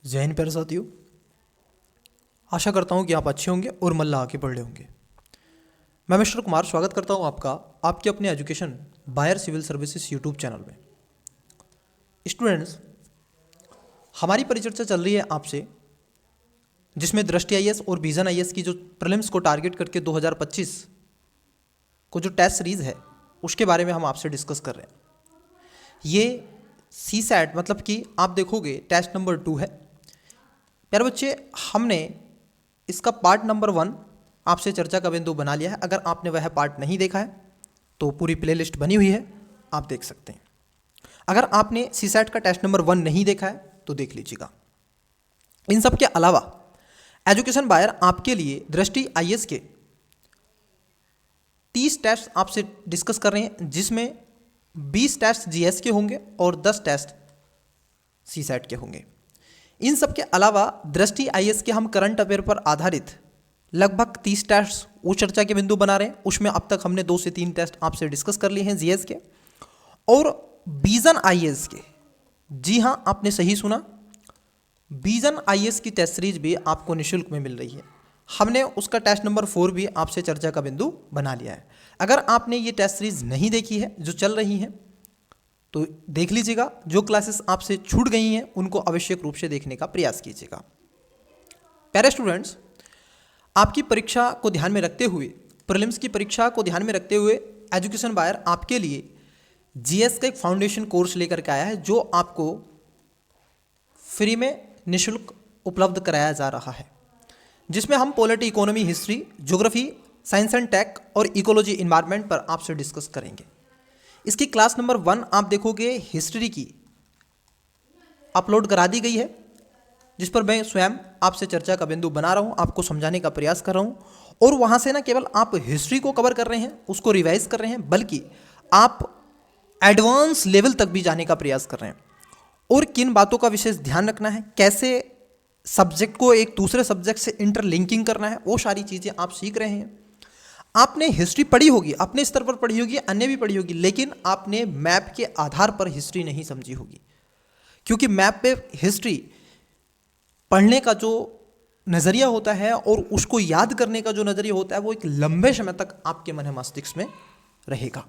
जय हिंद प्यारे साथियों। आशा करता हूँ कि आप अच्छे होंगे और मल्ला आके पढ़ रहे होंगे। मैं मिस्टर कुमार स्वागत करता हूँ आपका आपके अपने एजुकेशन बायर सिविल सर्विसेज यूट्यूब चैनल में। स्टूडेंट्स, हमारी परिचर्चा चल रही है आपसे, जिसमें दृष्टि आईएएस और विजन आईएएस की जो प्रीलिम्स को टारगेट करके 2025 को जो टेस्ट सीरीज़ है उसके बारे में हम आपसे डिस्कस कर रहे हैं। ये सी सैट मतलब कि आप देखोगे टेस्ट नंबर 2 है। प्यारे बच्चे, हमने इसका पार्ट नंबर 1 आपसे चर्चा का बिंदु बना लिया है। अगर आपने वह पार्ट नहीं देखा है तो पूरी प्लेलिस्ट बनी हुई है, आप देख सकते हैं। अगर आपने सी सैट का टेस्ट नंबर 1 नहीं देखा है तो देख लीजिएगा। इन सब के अलावा एजुकेशन बायर आपके लिए दृष्टि आईएएस के 30 टेस्ट आपसे डिस्कस कर रहे हैं, जिसमें 20 टेस्ट जीएस के होंगे और 10 टेस्ट सी सैट के होंगे। इन सब के अलावा दृष्टि आईएएस के हम करंट अफेयर पर आधारित लगभग 30 टेस्ट उस चर्चा के बिंदु बना रहे हैं। उसमें अब तक हमने 2 से 3 टेस्ट आपसे डिस्कस कर लिए हैं जीएस के। और विजन आईएएस के, जी हाँ आपने सही सुना, विजन आईएएस की टेस्ट सीरीज भी आपको निःशुल्क में मिल रही है। हमने उसका टेस्ट नंबर 4 भी आपसे चर्चा का बिंदु बना लिया है। अगर आपने ये टेस्ट सीरीज नहीं देखी है जो चल रही हैं तो देख लीजिएगा। जो क्लासेस आपसे छूट गई हैं उनको आवश्यक रूप से देखने का प्रयास कीजिएगा। प्यारे स्टूडेंट्स, आपकी परीक्षा को ध्यान में रखते हुए, प्रीलिम्स की परीक्षा को ध्यान में रखते हुए एजुकेशन बायर आपके लिए जीएस का एक फाउंडेशन कोर्स लेकर के आया है, जो आपको फ्री में निःशुल्क उपलब्ध कराया जा रहा है, जिसमें हम polity, economy, history, geography, science and tech और इकोलॉजी इन्वायरमेंट पर आपसे डिस्कस करेंगे। इसकी क्लास नंबर 1 आप देखोगे हिस्ट्री की अपलोड करा दी गई है, जिस पर मैं स्वयं आपसे चर्चा का बिंदु बना रहा हूँ, आपको समझाने का प्रयास कर रहा हूँ। और वहाँ से न केवल आप हिस्ट्री को कवर कर रहे हैं, उसको रिवाइज कर रहे हैं, बल्कि आप एडवांस लेवल तक भी जाने का प्रयास कर रहे हैं। और किन बातों का विशेष ध्यान रखना है, कैसे सब्जेक्ट को एक दूसरे सब्जेक्ट से इंटरलिंकिंग करना है, वो सारी चीज़ें आप सीख रहे हैं। आपने हिस्ट्री पढ़ी होगी, अपने स्तर पर पढ़ी होगी, अन्य भी पढ़ी होगी, लेकिन आपने मैप के आधार पर हिस्ट्री नहीं समझी होगी। क्योंकि मैप पे हिस्ट्री पढ़ने का जो नज़रिया होता है और उसको याद करने का जो नज़रिया होता है वो एक लंबे समय तक आपके मन मस्तिष्क में रहेगा।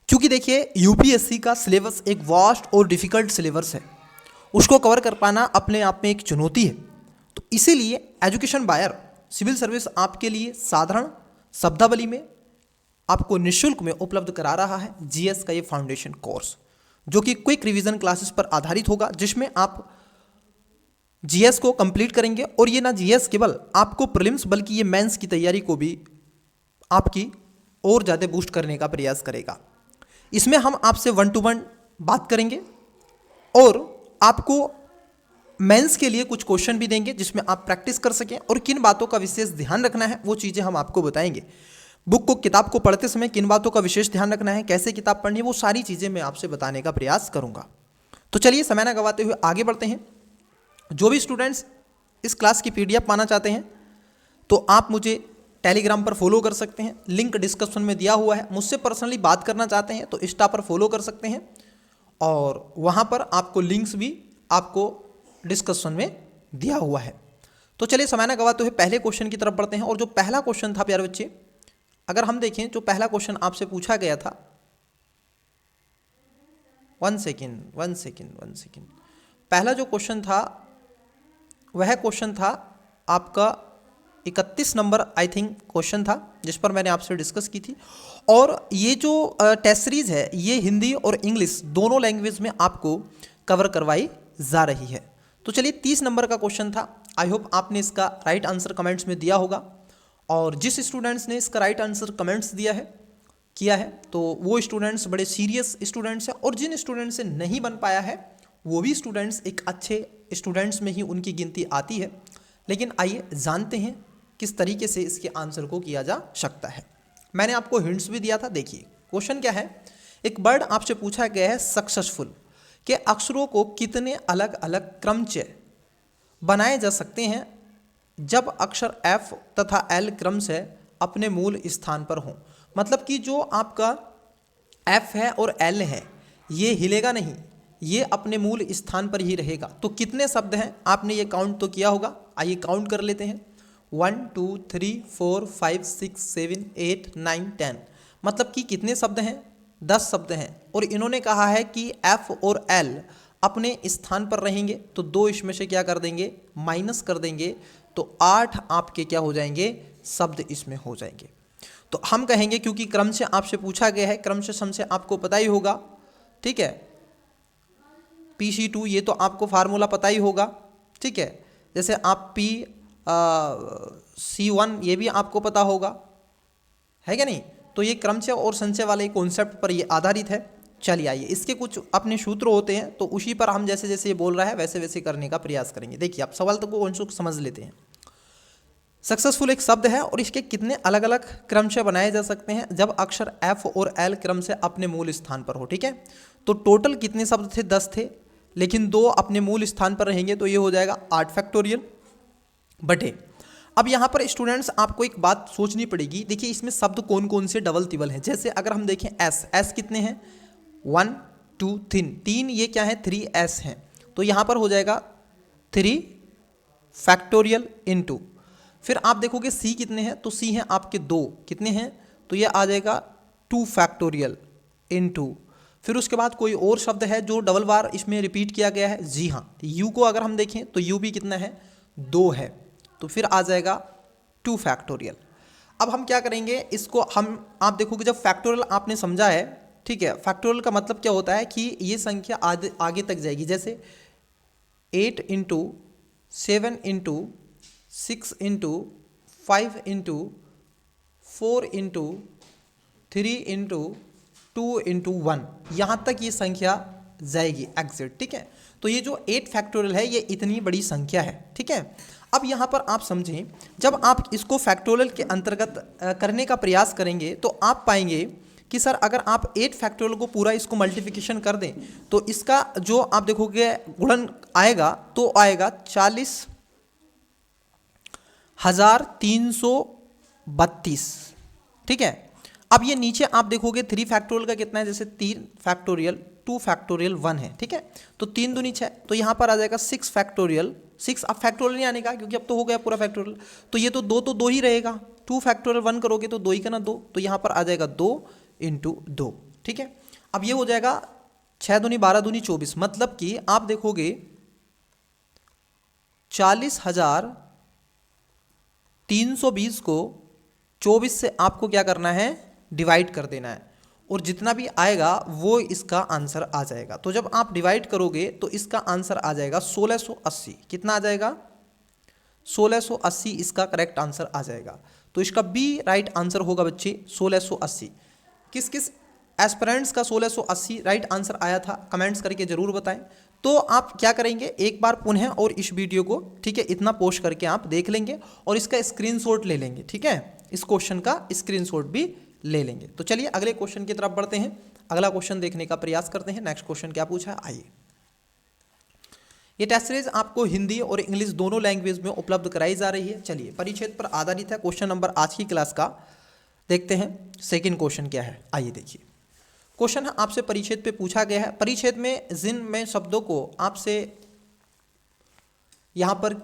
क्योंकि देखिए, यूपीएससी का सिलेबस एक वास्ट और डिफिकल्ट सिलेबस है, उसको कवर कर पाना अपने आप में एक चुनौती है। तो इसीलिए एजुकेशन बायर सिविल सर्विस आपके लिए साधारण शब्दावली में आपको निःशुल्क में उपलब्ध करा रहा है जीएस का ये फाउंडेशन कोर्स, जो कि क्विक रिवीजन क्लासेस पर आधारित होगा, जिसमें आप जीएस को कंप्लीट करेंगे। और ये ना जीएस केवल आपको प्रीलिम्स बल्कि ये मेंस की तैयारी को भी आपकी और ज़्यादा बूस्ट करने का प्रयास करेगा। इसमें हम आपसे 1 to 1 बात करेंगे और आपको मेंस के लिए कुछ क्वेश्चन भी देंगे, जिसमें आप प्रैक्टिस कर सकें। और किन बातों का विशेष ध्यान रखना है वो चीज़ें हम आपको बताएंगे। बुक को, किताब को पढ़ते समय किन बातों का विशेष ध्यान रखना है, कैसे किताब पढ़नी है, वो सारी चीज़ें मैं आपसे बताने का प्रयास करूंगा। तो चलिए समय न गवाते हुए आगे बढ़ते हैं। जो भी स्टूडेंट्स इस क्लास की पीडीएफ पाना चाहते हैं तो आप मुझे टेलीग्राम पर फॉलो कर सकते हैं, लिंक डिस्क्रिप्शन में दिया हुआ है। मुझसे पर्सनली बात करना चाहते हैं तो इंस्टा पर फॉलो कर सकते हैं, और वहाँ पर आपको लिंक्स भी आपको डिस्कशन में दिया हुआ है। तो चलिए समय न गवाते हुए पहले क्वेश्चन की तरफ बढ़ते हैं। और जो पहला क्वेश्चन था प्यारे बच्चे, अगर हम देखें जो पहला क्वेश्चन आपसे पूछा गया था, वन सेकेंड, पहला जो क्वेश्चन था वह क्वेश्चन था आपका 31 नंबर आई थिंक क्वेश्चन था, जिस पर मैंने आपसे डिस्कस की थी। और ये जो टेस्ट सीरीज है ये हिंदी और इंग्लिश दोनों लैंग्वेज में आपको कवर करवाई जा रही है। तो चलिए 30 नंबर का क्वेश्चन था। आई होप आपने इसका राइट आंसर कमेंट्स में दिया होगा, और जिस स्टूडेंट्स ने इसका राइट आंसर कमेंट्स किया है तो वो स्टूडेंट्स बड़े सीरियस स्टूडेंट्स हैं, और जिन स्टूडेंट्स से नहीं बन पाया है वो भी स्टूडेंट्स एक अच्छे स्टूडेंट्स में ही उनकी गिनती आती है। लेकिन आइए जानते हैं किस तरीके से इसके आंसर को किया जा सकता है। मैंने आपको हिंट्स भी दिया था। देखिए क्वेश्चन क्या है, एक वर्ड आपसे पूछा गया है सक्सेसफुल के अक्षरों को कितने अलग अलग क्रमचय बनाए जा सकते हैं जब अक्षर एफ तथा एल क्रम से अपने मूल स्थान पर हों। मतलब कि जो आपका एफ है और एल है ये हिलेगा नहीं, ये अपने मूल स्थान पर ही रहेगा। तो कितने शब्द हैं आपने ये काउंट तो किया होगा, आइए काउंट कर लेते हैं। 1 2 3 4 5 6 7 8 9 10, मतलब कि कितने शब्द हैं, 10 शब्द हैं। और इन्होंने कहा है कि F और L अपने स्थान पर रहेंगे, तो 2 इसमें से क्या कर देंगे, माइनस कर देंगे, तो 8 आपके क्या हो जाएंगे, शब्द इसमें हो जाएंगे। तो हम कहेंगे, क्योंकि क्रम से आपसे पूछा गया है, क्रम से सम से आपको पता ही होगा, ठीक है। PC2 ये तो आपको फार्मूला पता ही होगा, ठीक है। जैसे आप C1 ये भी आपको पता होगा, है क्या नहीं। तो ये क्रमशः और संचय वाले कॉन्सेप्ट पर ये आधारित है। चलिए आइए, इसके कुछ अपने सूत्र होते हैं, तो उसी पर हम जैसे जैसे ये बोल रहा है वैसे वैसे करने का प्रयास करेंगे। देखिए आप सवाल तक को समझ लेते हैं। सक्सेसफुल एक शब्द है और इसके कितने अलग अलग क्रम से बनाए जा सकते हैं, जब अक्षर F और L क्रम से अपने मूल स्थान पर हो, ठीक है। तो टोटल कितने शब्द थे, 10 थे, लेकिन 2 अपने मूल स्थान पर रहेंगे, तो ये हो जाएगा 8 फैक्टोरियल बटे। अब यहाँ पर स्टूडेंट्स आपको एक बात सोचनी पड़ेगी। देखिए इसमें शब्द कौन कौन से डबल तिबल हैं। जैसे अगर हम देखें S कितने हैं, 1 2 3, ये क्या है, 3S हैं, तो यहाँ पर हो जाएगा 3 फैक्टोरियल इनटू, फिर आप देखोगे C कितने हैं, तो C हैं आपके 2, कितने हैं, तो ये आ जाएगा 2 फैक्टोरियल इनटू, फिर उसके बाद कोई और शब्द है जो डबल बार इसमें रिपीट किया गया है, जी हाँ, U को अगर हम देखें तो U भी कितना है, 2 है, तो फिर आ जाएगा 2 फैक्टोरियल। अब हम क्या करेंगे इसको, आप देखोगे जब फैक्टोरियल आपने समझा है, ठीक है। फैक्टोरियल का मतलब क्या होता है कि ये संख्या आगे तक जाएगी। जैसे 8 into 7 into 6 into 5 into 4 into 3 into 2 into 1, यहाँ तक ये संख्या जाएगी एग्जैक्ट, ठीक है। तो ये जो 8 फैक्टोरियल है ये इतनी बड़ी संख्या है, ठीक है। अब यहाँ पर आप समझें, जब आप इसको फैक्टोरियल के अंतर्गत करने का प्रयास करेंगे तो आप पाएंगे कि सर अगर आप 8 फैक्टोरियल को पूरा इसको मल्टीप्लिकेशन कर दें तो इसका जो आप देखोगे गुणन आएगा, तो आएगा 40,332, ठीक है। अब ये नीचे आप देखोगे 3 फैक्टोरियल का कितना है, जैसे 3 फैक्टोरियल 2 फैक्टोरियल 1 है, ठीक है। तो 3 दूनी 6, तो यहाँ पर आ जाएगा 6 फैक्टोरियल 6। अब फैक्टोरियल नहीं आने का क्योंकि अब तो हो गया पूरा फैक्टोरियल, तो ये तो 2 ही रहेगा, 2 फैक्टोरियल 1 करोगे तो 2 ही का ना 2, तो यहाँ पर आ जाएगा 2 इंटू 2, ठीक है। अब ये हो जाएगा 6 दूनी 12 दूनी 24, मतलब कि आप देखोगे 40,320 को 24 से आपको क्या करना है, डिवाइड कर देना है, और जितना भी आएगा वो इसका आंसर आ जाएगा। तो जब आप डिवाइड करोगे तो इसका आंसर आ जाएगा 1680। कितना आ जाएगा, 1680 इसका करेक्ट आंसर आ जाएगा। तो इसका बी राइट आंसर होगा बच्चे 1680। किस किस एस्पिरेंट्स का 1680 राइट आंसर आया था कमेंट्स करके जरूर बताएं। तो आप क्या करेंगे, एक बार पुनः और इस वीडियो को, ठीक है, इतना पोस्ट करके आप देख लेंगे और इसका स्क्रीनशॉट ले लेंगे, ठीक है। इस क्वेश्चन का स्क्रीनशॉट भी ले लेंगे। तो चलिए अगले क्वेश्चन की तरफ बढ़ते हैं, अगला क्वेश्चन देखने का प्रयास करते हैं। नेक्स्ट क्वेश्चन क्या पूछा है, आइए। ये टेस्ट सीरीज आपको हिंदी और इंग्लिश दोनों लैंग्वेज में उपलब्ध कराई जा रही है। चलिए परिच्छेद पर आधारित है क्वेश्चन नंबर आज की क्लास का। देखते हैं सेकंड क्वेश्चन क्या है, आइए देखिए। क्वेश्चन है आपसे परिच्छेद पे पूछा गया है, परिच्छेद में जिन मैं शब्दों को आपसे यहाँ पर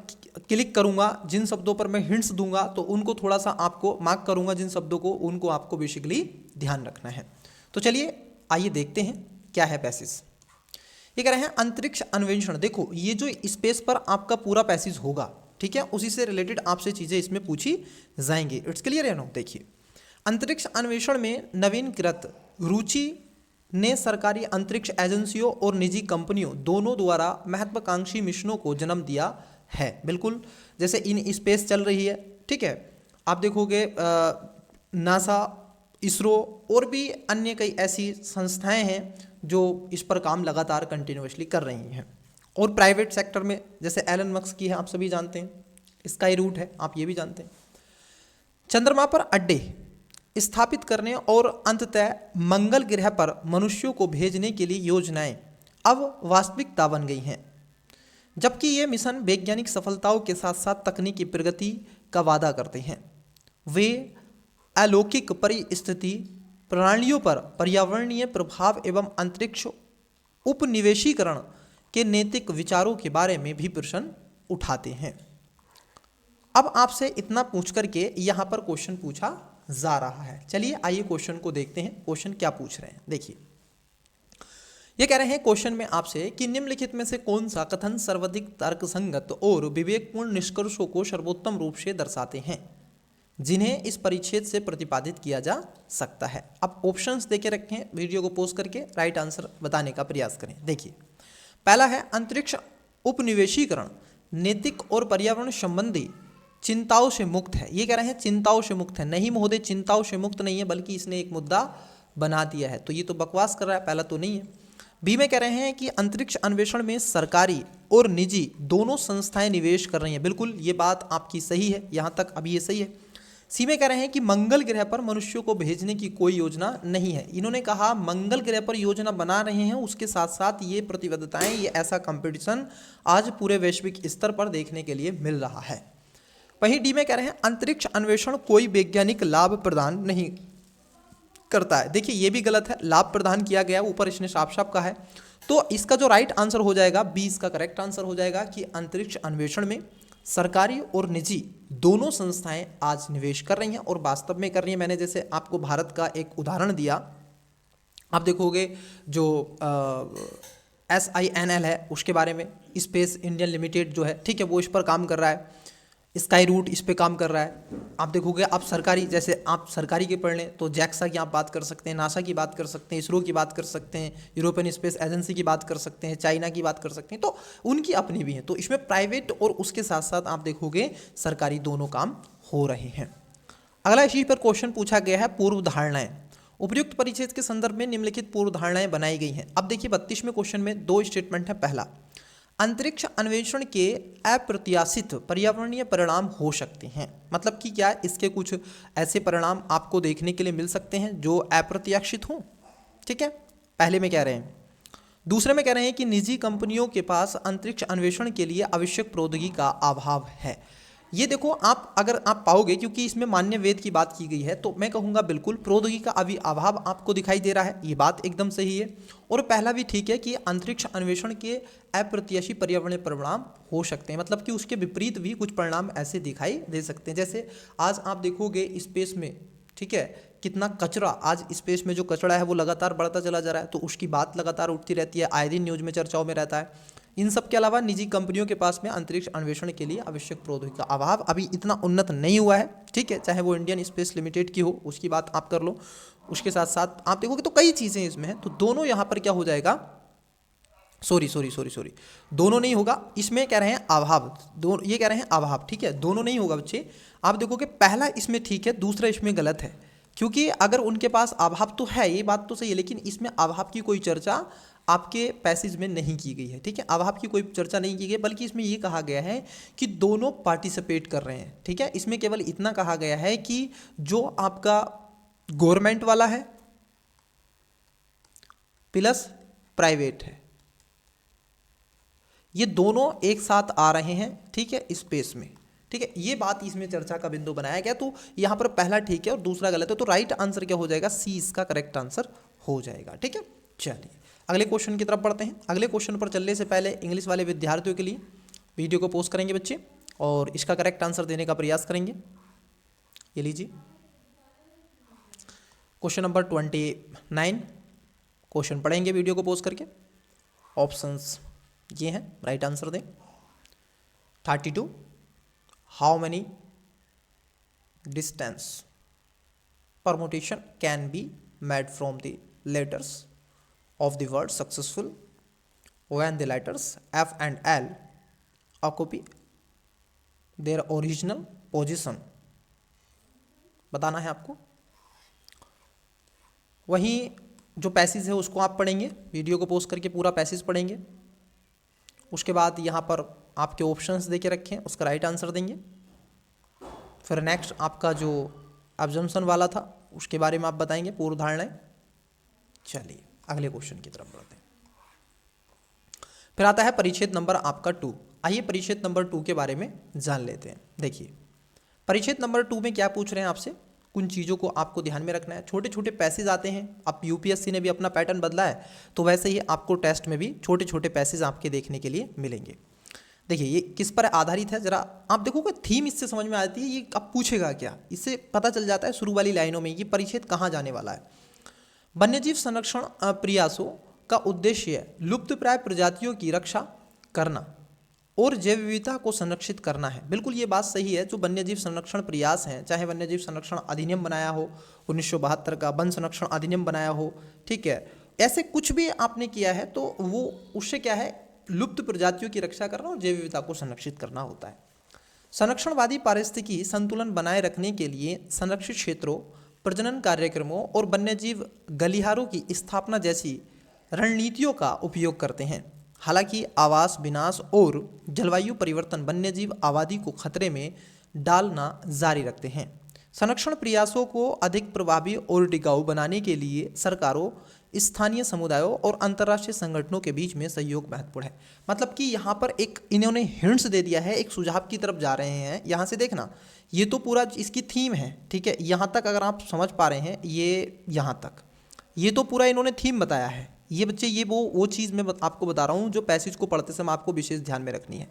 क्लिक करूँगा, जिन शब्दों पर मैं हिंट्स दूंगा तो उनको थोड़ा सा आपको मार्क करूँगा, जिन शब्दों को उनको आपको बेसिकली ध्यान रखना है। तो चलिए आइए देखते हैं क्या है पैसेज। ये कह रहे हैं अंतरिक्ष अन्वेषण। देखो ये जो स्पेस पर आपका पूरा पैसेज होगा, ठीक है, उसी से रिलेटेड आपसे चीज़ें इसमें पूछी जाएंगी। इट्स क्लियर है ना। देखिए अंतरिक्ष अन्वेषण में नवीनकृत रुचि ने सरकारी अंतरिक्ष एजेंसियों और निजी कंपनियों दोनों द्वारा महत्वाकांक्षी मिशनों को जन्म दिया है। बिल्कुल जैसे इन स्पेस चल रही है, ठीक है, आप देखोगे नासा, इसरो और भी अन्य कई ऐसी संस्थाएं हैं जो इस पर काम लगातार कंटिन्यूअसली कर रही हैं। और प्राइवेट सेक्टर में जैसे एलन मस्क की है, आप सभी जानते हैं, स्काई रूट है, आप ये भी जानते हैं। चंद्रमा पर अड्डे स्थापित करने और अंततः मंगल ग्रह पर मनुष्यों को भेजने के लिए योजनाएं अब वास्तविकता बन गई हैं, जबकि ये मिशन वैज्ञानिक सफलताओं के साथ साथ तकनीकी प्रगति का वादा करते हैं। वे अलौकिक परिस्थिति प्रणालियों पर पर्यावरणीय प्रभाव एवं अंतरिक्ष उपनिवेशीकरण के नैतिक विचारों के बारे में भी प्रश्न उठाते हैं। अब आपसे इतना पूछ करके यहाँ पर क्वेश्चन पूछा जा रहा है। चलिए आइए क्वेश्चन को देखते हैं, क्वेश्चन क्या पूछ रहे हैं। देखिए ये कह रहे हैं क्वेश्चन में आपसे कि निम्नलिखित में से कौन सा कथन सर्वाधिक तर्कसंगत और विवेकपूर्ण निष्कर्षों को सर्वोत्तम रूप से दर्शाते हैं जिन्हें इस परिच्छेद से प्रतिपादित किया जा सकता है। अब ऑप्शंस देके रखे हैं, वीडियो को पॉज करके राइट आंसर बताने का प्रयास करें। देखिए पहला है अंतरिक्ष उपनिवेशीकरण नैतिक और पर्यावरण संबंधी चिंताओं से मुक्त है। ये कह रहे हैं चिंताओं से मुक्त है। नहीं महोदय, चिंताओं से मुक्त नहीं है, बल्कि इसने एक मुद्दा बना दिया है, तो ये तो बकवास कर रहा है, पहला तो नहीं है। बी में कह रहे हैं कि अंतरिक्ष अन्वेषण में सरकारी और निजी दोनों संस्थाएं निवेश कर रही हैं। बिल्कुल ये बात आपकी सही है, यहाँ तक अभी ये सही है। सी में कह रहे हैं कि मंगल ग्रह पर मनुष्यों को भेजने की कोई योजना नहीं है। इन्होंने कहा मंगल ग्रह पर योजना बना रहे हैं, उसके साथ साथ ये प्रतिबद्धताएं, ये ऐसा कंपटीशन आज पूरे वैश्विक स्तर पर देखने के लिए मिल रहा है। वहीं डी में कह रहे हैं अंतरिक्ष अन्वेषण कोई वैज्ञानिक लाभ प्रदान नहीं करता है। देखिए ये भी गलत है, लाभ प्रदान किया गया, ऊपर इसने साफ साफ कहा है। तो इसका जो राइट आंसर हो जाएगा बी, इसका करेक्ट आंसर हो जाएगा कि अंतरिक्ष अन्वेषण में सरकारी और निजी दोनों संस्थाएं आज निवेश कर रही हैं और वास्तव में कर रही हैं। मैंने जैसे आपको भारत का एक उदाहरण दिया, आप देखोगे जो SINL है उसके बारे में, स्पेस इंडियन लिमिटेड जो है, ठीक है, वो इस पर काम कर रहा है। स्काई रूट इस पे काम कर रहा है। आप देखोगे आप सरकारी, जैसे आप सरकारी के पढ़ लें तो जैक्सा की आप बात कर सकते हैं, नासा की बात कर सकते हैं, इसरो की बात कर सकते हैं, यूरोपियन स्पेस एजेंसी की बात कर सकते हैं, चाइना की बात कर सकते हैं, तो उनकी अपनी भी हैं। तो इसमें प्राइवेट और उसके साथ साथ आप देखोगे सरकारी दोनों काम हो रहे हैं। अगला इसी पर क्वेश्चन पूछा गया है पूर्व धारणाएं। उपयुक्त परिच्छेद के संदर्भ में निम्नलिखित पूर्व धारणाएं बनाई गई हैं। अब देखिए 32वें क्वेश्चन में दो स्टेटमेंट है। पहला, अंतरिक्ष अन्वेषण के अप्रत्याशित पर्यावरणीय परिणाम हो सकते हैं। मतलब कि क्या, इसके कुछ ऐसे परिणाम आपको देखने के लिए मिल सकते हैं जो अप्रत्याशित हों, ठीक है, पहले में कह रहे हैं। दूसरे में कह रहे हैं कि निजी कंपनियों के पास अंतरिक्ष अन्वेषण के लिए आवश्यक प्रौद्योगिकी का अभाव है। ये देखो आप, अगर आप पाओगे, क्योंकि इसमें मान्य वेद की बात की गई है, तो मैं कहूँगा बिल्कुल प्रौद्योगिकी का अभी अभाव आपको दिखाई दे रहा है, ये बात एकदम सही है। और पहला भी ठीक है कि अंतरिक्ष अन्वेषण के अप्रत्याशित पर्यावरणीय परिणाम हो सकते हैं, मतलब कि उसके विपरीत भी कुछ परिणाम ऐसे दिखाई दे सकते हैं। जैसे आज आप देखोगे स्पेस में, ठीक है, कितना कचरा, आज स्पेस में जो कचरा है वो लगातार बढ़ता चला जा रहा है, तो उसकी बात लगातार उठती रहती है, आए दिन न्यूज़ में चर्चाओं में रहता है। इन सब के अलावा निजी कंपनियों के पास में अंतरिक्ष अन्वेषण के लिए आवश्यक प्रौद्योगिकी का अभाव, अभी इतना उन्नत नहीं हुआ है, ठीक है, चाहे वो इंडियन स्पेस लिमिटेड की हो, उसकी बात आप कर लो, उसके साथ साथ आप देखोगे तो कई चीज़ें इसमें हैं। तो दोनों यहाँ पर क्या हो जाएगा, सॉरी, दोनों नहीं होगा, इसमें कह रहे हैं अभाव, दोनों ये कह रहे हैं अभाव, ठीक है, दोनों नहीं होगा बच्चे। आप देखोगे पहला इसमें ठीक है, दूसरा इसमें गलत है, क्योंकि अगर उनके पास अभाव तो है, ये बात तो सही है, लेकिन इसमें अभाव की कोई चर्चा आपके पैसेज में नहीं की गई है, ठीक है, अभाव की कोई चर्चा नहीं की गई, बल्कि इसमें ये कहा गया है कि दोनों पार्टिसिपेट कर रहे हैं, ठीक है। इसमें केवल इतना कहा गया है कि जो आपका गवर्नमेंट वाला है प्लस प्राइवेट है, ये दोनों एक साथ आ रहे हैं, ठीक है, स्पेस में, ठीक है, ये बात इसमें चर्चा का बिंदु बनाया गया। तो यहाँ पर पहला ठीक है और दूसरा गलत है, तो राइट आंसर क्या हो जाएगा, सी इसका करेक्ट आंसर हो जाएगा, ठीक है। चलिए अगले क्वेश्चन की तरफ बढ़ते हैं। अगले क्वेश्चन पर चलने से पहले इंग्लिश वाले विद्यार्थियों के लिए वीडियो को पॉज करेंगे बच्चे और इसका करेक्ट आंसर देने का प्रयास करेंगे। ये लीजिए क्वेश्चन नंबर 29 क्वेश्चन पढ़ेंगे वीडियो को पॉज करके। ऑप्शंस ये हैं, राइट आंसर दें। 32, how many distance permutation can be made from the letters of the word successful when the letters F and L occupy their original position, बताना है आपको। वहीं जो पैसेज है उसको आप पढ़ेंगे, वीडियो को पॉज करके पूरा पैसेज पढ़ेंगे। उसके बाद यहाँ पर आपके ऑप्शंस देके रखें, उसका राइट आंसर देंगे। फिर नेक्स्ट आपका जो अब्जम्पशन वाला था उसके बारे में आप बताएंगे, पूर्व धारणाएं। चलिए अगले क्वेश्चन की तरफ बढ़ते हैं। फिर आता है परिच्छेद नंबर आपका 2। आइए परिच्छेद नंबर 2 के बारे में जान लेते हैं। देखिए परिच्छेद नंबर 2 में क्या पूछ रहे हैं आपसे, कुछ चीज़ों को आपको ध्यान में रखना है। छोटे छोटे पैसेज आते हैं, अब यूपीएससी ने भी अपना पैटर्न बदला है, तो वैसे ही आपको टेस्ट में भी छोटे छोटे पैसेज आपके देखने के लिए मिलेंगे। देखिए ये किस पर आधारित है, जरा आप देखोगे थीम इससे समझ में आती है, ये अब पूछेगा क्या, इससे पता चल जाता है शुरू वाली लाइनों में ये परिच्छेद कहाँ जाने वाला है। वन्यजीव संरक्षण प्रयासों का उद्देश्य लुप्तप्राय प्रजातियों की रक्षा करना और जैव विविधता को संरक्षित करना है। बिल्कुल ये बात सही है। जो वन्यजीव संरक्षण प्रयास हैं, चाहे वन्यजीव संरक्षण अधिनियम बनाया हो 1972 का, वन संरक्षण अधिनियम बनाया हो, ठीक है, ऐसे कुछ भी आपने किया है तो वो उससे क्या है, लुप्त प्रजातियों की रक्षा करना और जैव विविधता को संरक्षित करना होता है। संरक्षणवादी पारिस्थितिकी संतुलन बनाए रखने के लिए संरक्षित क्षेत्रों, प्रजनन कार्यक्रमों और वन्यजीव गलिहारों की स्थापना जैसी रणनीतियों का उपयोग करते हैं। हालांकि आवास विनाश और जलवायु परिवर्तन वन्यजीव आबादी को खतरे में डालना जारी रखते हैं। संरक्षण प्रयासों को अधिक प्रभावी और टिकाऊ बनाने के लिए सरकारों, स्थानीय समुदायों और अंतर्राष्ट्रीय संगठनों के बीच में सहयोग महत्वपूर्ण है। मतलब कि यहाँ पर एक इन्होंने हिंट्स दे दिया है, एक सुझाव की तरफ जा रहे हैं। यहाँ से देखना, ये तो पूरा इसकी थीम है, ठीक है, यहाँ तक अगर आप समझ पा रहे हैं, ये यहाँ तक ये तो पूरा इन्होंने थीम बताया है। ये बच्चे ये वो चीज़ मैं आपको बता रहा हूँ जो पैसेज को पढ़ते समय आपको विशेष ध्यान में रखनी है।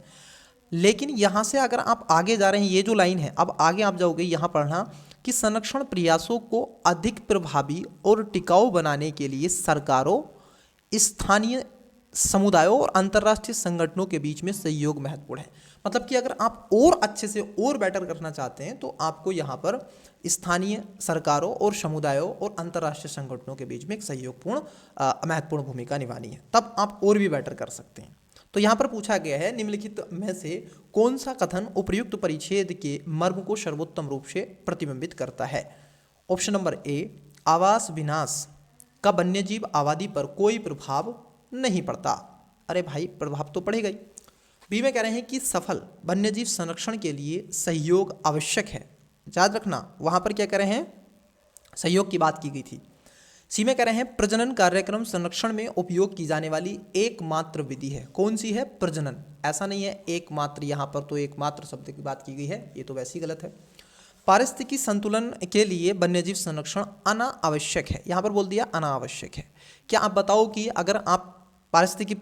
लेकिन यहाँ से अगर आप आगे जा रहे हैं, ये जो लाइन है, अब आगे आप जाओगे यहाँ पढ़ना कि संरक्षण प्रयासों को अधिक प्रभावी और टिकाऊ बनाने के लिए सरकारों, स्थानीय समुदायों और अंतर्राष्ट्रीय संगठनों के बीच में सहयोग महत्वपूर्ण है। मतलब कि अगर आप और अच्छे से और बेटर करना चाहते हैं तो आपको यहाँ पर स्थानीय सरकारों और समुदायों और अंतर्राष्ट्रीय संगठनों के बीच में एक सहयोगपूर्ण महत्वपूर्ण भूमिका निभानी है, तब आप और भी बेटर कर सकते हैं। तो यहाँ पर पूछा गया है, निम्नलिखित में से कौन सा कथन उपर्युक्त परिच्छेद के मर्म को सर्वोत्तम रूप से प्रतिबिंबित करता है। ऑप्शन नंबर ए, आवास विनाश का वन्यजीव आबादी पर कोई प्रभाव नहीं पड़ता। अरे भाई प्रभाव तो पड़ेगा ही। बी में कह रहे हैं कि सफल वन्यजीव संरक्षण के लिए सहयोग आवश्यक है। याद रखना वहाँ पर क्या कह रहे हैं, सहयोग की बात की गई थी। सी में कह रहे हैं प्रजनन कार्यक्रम संरक्षण में उपयोग की जाने वाली एकमात्र विधि है। कौन सी है, प्रजनन, ऐसा नहीं है एकमात्र, यहाँ पर तो एकमात्र शब्द की बात की गई है, ये तो वैसे ही गलत है। पारिस्थितिकी संतुलन के लिए वन्यजीव संरक्षण अनावश्यक है, यहाँ पर बोल दिया अनावश्यक है। क्या आप बताओ कि अगर आप पारिस्थितिकी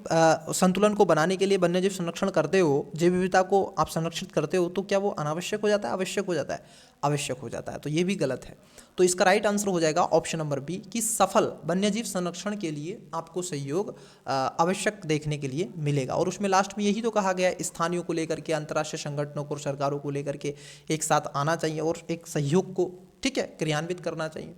संतुलन को बनाने के लिए वन्यजीव संरक्षण करते हो, जैव विविधता को आप संरक्षित करते हो, तो क्या वो अनावश्यक हो जाता है, आवश्यक हो जाता है, आवश्यक हो जाता है। तो ये भी गलत है। तो इसका राइट आंसर हो जाएगा ऑप्शन नंबर बी कि सफल वन्यजीव संरक्षण के लिए आपको सहयोग आवश्यक देखने के लिए मिलेगा। और उसमें लास्ट में यही तो कहा गया है, स्थानीयों को लेकर के, अंतर्राष्ट्रीय संगठनों को और सरकारों को लेकर के एक साथ आना चाहिए और एक सहयोग को, ठीक है, क्रियान्वित करना चाहिए।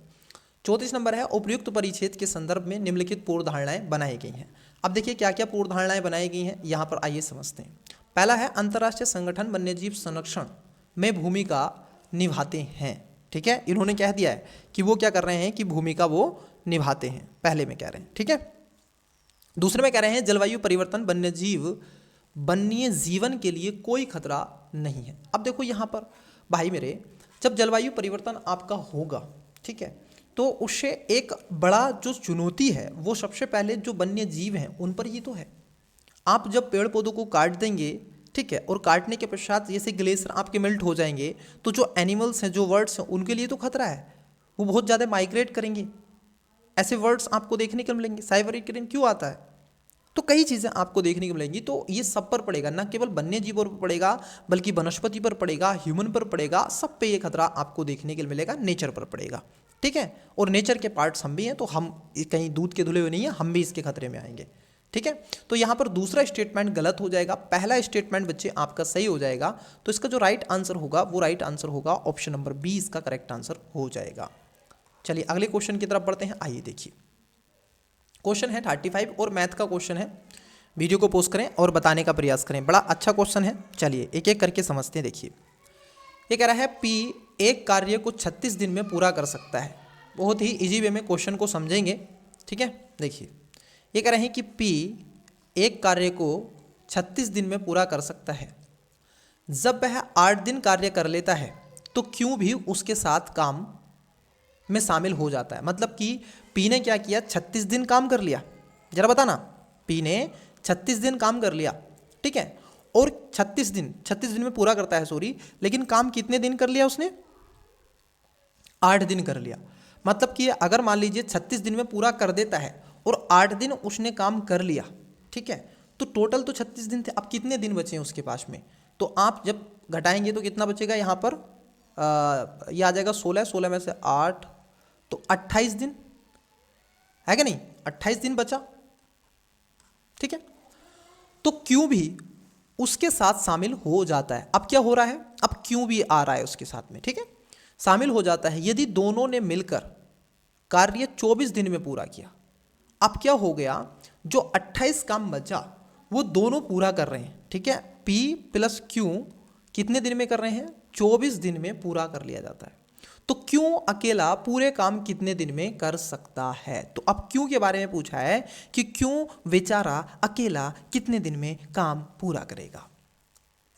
34 नंबर है, उपयुक्त परिच्छेद के संदर्भ में निम्नलिखित पूर्व धारणाएं बनाई गई हैं। अब देखिए क्या क्या पूर्व धारणाएं बनाई गई हैं, यहाँ पर आइए समझते हैं। पहला है, अंतर्राष्ट्रीय संगठन वन्यजीव संरक्षण में भूमिका निभाते हैं। ठीक है, इन्होंने कह दिया है कि वो क्या कर रहे हैं, कि भूमिका वो निभाते हैं, पहले में कह रहे हैं। ठीक है, दूसरे में कह रहे हैं जलवायु परिवर्तन वन्य जीवन के लिए कोई खतरा नहीं है। अब देखो यहाँ पर भाई मेरे, जब जलवायु परिवर्तन आपका होगा, ठीक है, तो उससे एक बड़ा जो चुनौती है वो सबसे पहले जो वन्य जीव हैं उन पर ही तो है। आप जब पेड़ पौधों को काट देंगे, ठीक है, और काटने के पश्चात जैसे ग्लेशियर आपके मेल्ट हो जाएंगे, तो जो एनिमल्स हैं, जो वर्ड्स हैं, उनके लिए तो खतरा है, वो बहुत ज़्यादा माइग्रेट करेंगे। ऐसे वर्ड्स आपको देखने को मिलेंगे। साइबेरियन क्यों आता है, तो कई चीज़ें आपको देखने को मिलेंगी। तो ये सब पर पड़ेगा, न केवल वन्य जीवों पर पड़ेगा बल्कि वनस्पति पर पड़ेगा, ह्यूमन पर पड़ेगा, सब पे ये खतरा आपको देखने को मिलेगा, नेचर पर पड़ेगा। ठीक है, और नेचर के पार्ट्स हम भी हैं, तो हम कहीं दूध के धुले हुए नहीं हैं, हम भी इसके खतरे में आएंगे। ठीक है, तो यहाँ पर दूसरा स्टेटमेंट गलत हो जाएगा, पहला स्टेटमेंट बच्चे आपका सही हो जाएगा। तो इसका जो राइट आंसर होगा वो राइट आंसर होगा ऑप्शन नंबर बी, इसका करेक्ट आंसर हो जाएगा। चलिए अगले क्वेश्चन की तरफ बढ़ते हैं। आइए देखिए, क्वेश्चन है 35 और मैथ का क्वेश्चन है। वीडियो को पोस्ट करें और बताने का प्रयास करें, बड़ा अच्छा क्वेश्चन है। चलिए एक एक करके समझते हैं। देखिए, ये कह रहा है पी एक कार्य को 36 दिन में पूरा कर सकता है। बहुत ही इजी वे में क्वेश्चन को समझेंगे। ठीक है, देखिए ये कह रहे हैं कि पी एक कार्य को 36 दिन में पूरा कर सकता है। जब वह 8 दिन कार्य कर लेता है तो क्यों भी उसके साथ काम में शामिल हो जाता है। मतलब कि पी ने क्या किया, 36 दिन काम कर लिया। जरा बताना, पी ने 36 दिन काम कर लिया, ठीक है, और 36 दिन में पूरा करता है, सॉरी, लेकिन काम कितने दिन कर लिया उसने, 8 दिन कर लिया, मतलब कि अगर मान लीजिए 36 दिन में पूरा कर देता है और 8 दिन उसने काम कर लिया, ठीक है, तो टोटल तो 36 दिन थे, अब कितने दिन बचे हैं उसके पास में, तो आप जब घटाएंगे तो कितना बचेगा यहाँ पर, ये आ जाएगा 16, 16 में से 8 तो 28 दिन है क्या नहीं, 28 दिन बचा, ठीक है। तो क्यों भी उसके साथ शामिल हो जाता है। अब क्या हो रहा है, अब क्यों भी आ रहा है उसके साथ में, ठीक है, शामिल हो जाता है यदि दोनों ने मिलकर कार्य 24 दिन में पूरा किया। अब क्या हो गया, जो 28 काम बचा वो दोनों पूरा कर रहे हैं, ठीक है, P प्लस Q कितने दिन में कर रहे हैं, 24 दिन में पूरा कर लिया जाता है। तो क्यों अकेला पूरे काम कितने दिन में कर सकता है, तो अब क्यों के बारे में पूछा है कि क्यों बेचारा अकेला कितने दिन में काम पूरा करेगा,